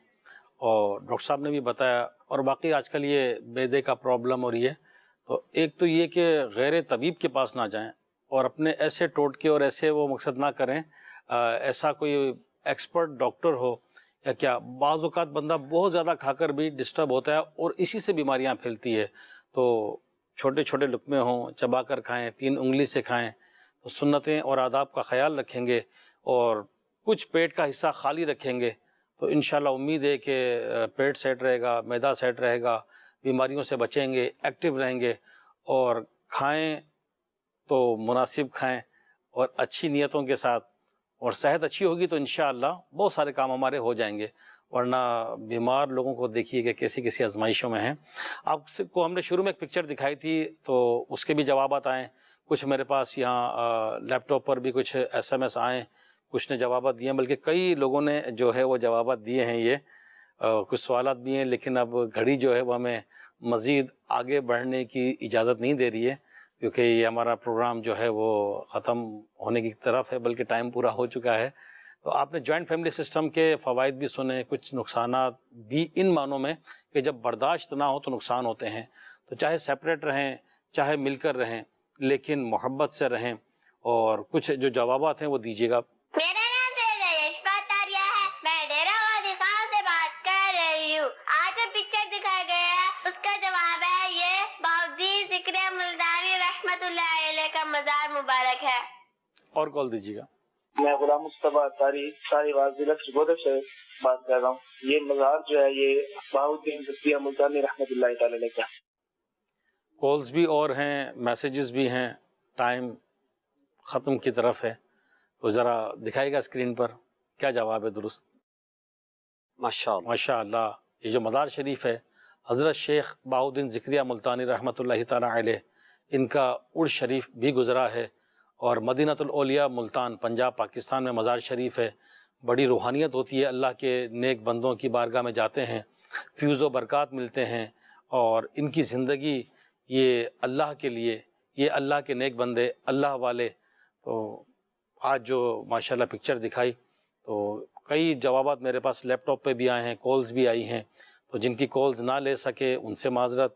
اور ڈاکٹر صاحب نے بھی بتایا، اور باقی آج کل یہ معدے کا پرابلم اور یہ تو ایک تو یہ کہ غیر طبیب کے پاس نہ جائیں اور اپنے ایسے ٹوٹکے اور ایسے وہ مقصد نہ کریں. ایسا کوئی ایکسپرٹ ڈاکٹر ہو یا کیا، بعض اوقات بندہ بہت زیادہ کھا کر بھی ڈسٹرب ہوتا ہے اور اسی سے بیماریاں پھیلتی ہے. تو چھوٹے چھوٹے لقمے ہوں، چبا کر کھائیں، 3 انگلی سے کھائیں. تو سنتیں اور آداب کا خیال رکھیں گے اور کچھ پیٹ کا حصہ خالی رکھیں گے تو انشاءاللہ امید ہے کہ پیٹ سیٹ رہے گا، معدہ سیٹ رہے گا، بیماریوں سے بچیں گے، ایکٹیو رہیں گے. اور کھائیں تو مناسب کھائیں اور اچھی نیتوں کے ساتھ، اور صحت اچھی ہوگی تو انشاءاللہ بہت سارے کام ہمارے ہو جائیں گے. ورنہ بیمار لوگوں کو دیکھیے کہ کیسی کیسی آزمائشوں میں ہیں. آپ کو ہم نے شروع میں ایک پکچر دکھائی تھی تو اس کے بھی جوابات آئیں. کچھ میرے پاس یہاں لیپ ٹاپ پر بھی کچھ SMS آئیں، کچھ نے جوابات دیے، بلکہ کئی لوگوں نے جو ہے وہ جوابات دیے ہیں. یہ کچھ سوالات بھی ہیں، لیکن اب گھڑی جو ہے وہ ہمیں مزید آگے بڑھنے کی اجازت نہیں دے رہی ہے کیونکہ یہ ہمارا پروگرام جو ہے وہ ختم ہونے کی طرف ہے، بلکہ ٹائم پورا ہو چکا ہے. تو آپ نے جوائنٹ فیملی سسٹم کے فوائد بھی سنے، کچھ نقصانات بھی ان معنوں میں کہ جب برداشت نہ ہو تو نقصان ہوتے ہیں. تو چاہے سیپریٹ رہیں، چاہے مل کر رہیں، لیکن محبت سے رہیں. اور کچھ جو جوابات ہیں وہ دیجیے گا. میرا نام سیدہ یشفا تاریہ ہے، میں ڈیرہ غازی خان سے بات کر رہی ہوں. آج جو پکچر دکھایا گیا ہے اس کا جواب ہے یہ بہاؤالدین ذکریہ ملتانی رحمت اللہ علیہ کا مزار مبارک ہے. اور کال دیجیے گا. میں غلام مصطفیٰ شاہی غازی گودر سے بات کر رہا ہوں. یہ مزار جو ہے یہ بہاؤالدین ذکریہ ملتانی رحمت اللہ تعالی علیہ کا. کالز بھی اور ہیں، میسیجز بھی ہیں. ٹائم ختم کی طرف ہے تو ذرا دکھائے گا اسکرین پر کیا جواب ہے درست. ماشاء اللہ. یہ جو مزار شریف ہے حضرت شیخ بہاؤالدین ذکریہ ملتانی رحمۃ اللہ تعالی علیہ، ان کا عرس شریف بھی گزرا ہے. اور مدینۃ الاولیاء ملتان پنجاب پاکستان میں مزار شریف ہے. بڑی روحانیت ہوتی ہے، اللہ کے نیک بندوں کی بارگاہ میں جاتے ہیں، فیوز و برکات ملتے ہیں. اور ان کی زندگی یہ اللہ کے لیے، یہ اللہ کے نیک بندے، اللہ والے. تو آج جو ماشاءاللہ پکچر دکھائی تو کئی جوابات میرے پاس لیپ ٹاپ پہ بھی آئے ہیں، کالز بھی آئی ہیں. تو جن کی کالز نہ لے سکے ان سے معذرت.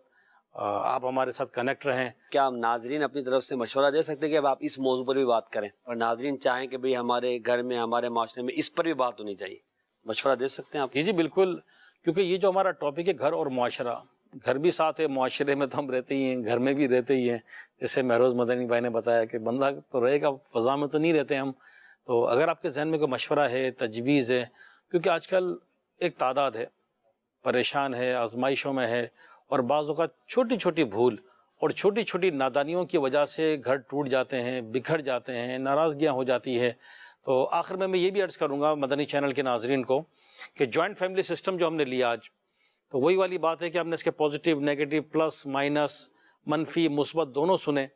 آپ ہمارے ساتھ کنیکٹ رہیں. کیا ہم ناظرین اپنی طرف سے مشورہ دے سکتے ہیں کہ اب آپ اس موضوع پر بھی بات کریں اور ناظرین چاہیں کہ بھئی ہمارے گھر میں ہمارے معاشرے میں اس پر بھی بات ہونی چاہیے، مشورہ دے سکتے ہیں آپ؟ جی بالکل، کیونکہ یہ جو ہمارا ٹاپک ہے گھر اور معاشرہ، گھر بھی ساتھ ہے، معاشرے میں تو ہم رہتے ہی ہیں، گھر میں بھی رہتے ہی ہیں. جیسے مہروز مدنی بھائی نے بتایا کہ بندہ تو رہے گا، فضا میں تو نہیں رہتے ہم. تو اگر آپ کے ذہن میں کوئی مشورہ ہے، تجویز ہے، کیونکہ آج کل ایک تعداد ہے پریشان ہے، آزمائشوں میں ہے، اور بعض اوقات چھوٹی چھوٹی بھول اور چھوٹی چھوٹی نادانیوں کی وجہ سے گھر ٹوٹ جاتے ہیں، بکھر جاتے ہیں، ناراضگیاں ہو جاتی ہے. تو آخر میں یہ بھی عرض کروں گا مدنی چینل کے ناظرین کو کہ جوائنٹ فیملی سسٹم جو ہم نے لیا آج، تو وہی والی بات ہے کہ ہم نے اس کے پازیٹیو، نیگیٹو، پلس مائنس، منفی مثبت دونوں سنے.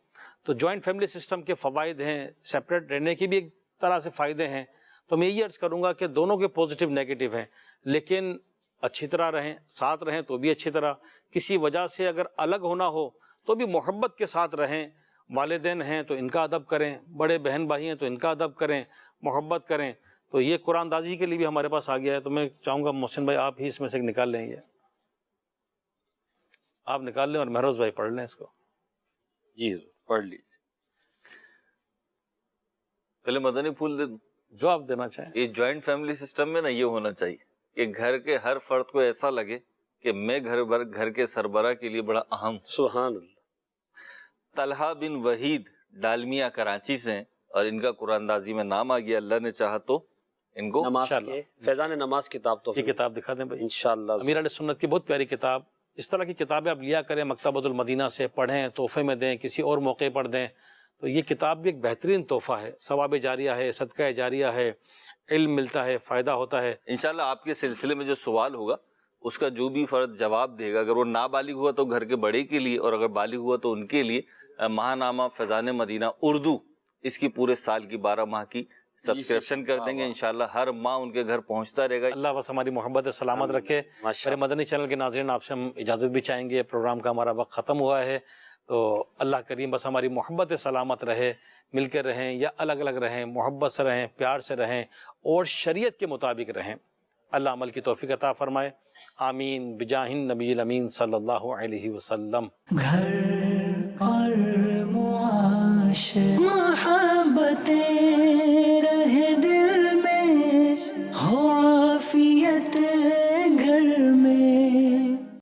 تو جوائنٹ فیملی سسٹم کے فوائد ہیں، سیپریٹ رہنے کی بھی ایک طرح سے فائدے ہیں. تو میں یہ عرض کروں گا کہ دونوں کے پازیٹیو نیگیٹو ہیں، لیکن اچھی طرح رہیں، ساتھ رہیں تو بھی اچھی طرح. کسی وجہ سے اگر الگ ہونا ہو تو بھی محبت کے ساتھ رہیں. والدین ہیں تو ان کا ادب کریں، بڑے بہن بھائی ہیں تو ان کا ادب کریں، محبت کریں. تو یہ قرآن اندازی کے لیے بھی ہمارے پاس آ گیا ہے. تو میں چاہوں گا محسن بھائی آپ ہی اس میں سے نکال لیں، یہ آپ نکال لیں اور مہروز بھائی پڑھ لیں اس کو. جی پڑھ لیجیے. پہلے مدنی پھول دے دوں جو آپ دینا چاہیں. یہ جوائنٹ فیملی سسٹم میں نا یہ ہونا چاہیے کہ گھر کے ہر فرد کو ایسا لگے کہ میں گھر کے سربراہ کے لیے بڑا اہم. سبحان اللہ. طلحہ بن وحید ڈالمیا کراچی سے ہیں اور ان کا قرآن اندازی میں نام آ گیا. اللہ نے چاہا تو ان کو نماز کے فیضان نماز کتاب تو یہ کتاب دکھا دیں بھائی. انشاءاللہ امیر علیہ سنت کی بہت پیاری کتاب. اس طرح کی کتابیں آپ لیا کریں، مکتبۃ المدینہ سے پڑھیں، تحفے میں دیں، کسی اور موقع پر دیں. تو یہ کتاب بھی ایک بہترین تحفہ ہے، ثواب جاریہ ہے، صدقہ جاریہ ہے، علم ملتا ہے، فائدہ ہوتا ہے. انشاءاللہ آپ کے سلسلے میں جو سوال ہوگا اس کا جو بھی فرد جواب دے گا، اگر وہ نابالغ ہوا تو گھر کے بڑے کے لیے، اور اگر بالغ ہوا تو ان کے لیے ماہنامہ فیضان مدینہ اردو اس کی پورے سال کی 12 ماہ کی سبسکرپشن کر دیں گے. انشاءاللہ ہر ماہ ان کے گھر پہنچتا رہے گا. اللہ بس ہماری محبت سلامت رکھے. میرے مدنی چینل کے ناظرین آپ سے ہم اجازت بھی چاہیں گے، پروگرام کا ہمارا وقت ختم ہوا ہے. تو اللہ کریم بس ہماری محبت سلامت رہے، مل کر رہیں یا الگ الگ رہیں، محبت سے رہیں، پیار سے رہیں اور شریعت کے مطابق رہیں. اللہ عمل کی توفیق عطا فرمائے. آمین بجاہ النبی الامین صلی اللہ علیہ وسلم. گھر اور معاشرہ محبتیں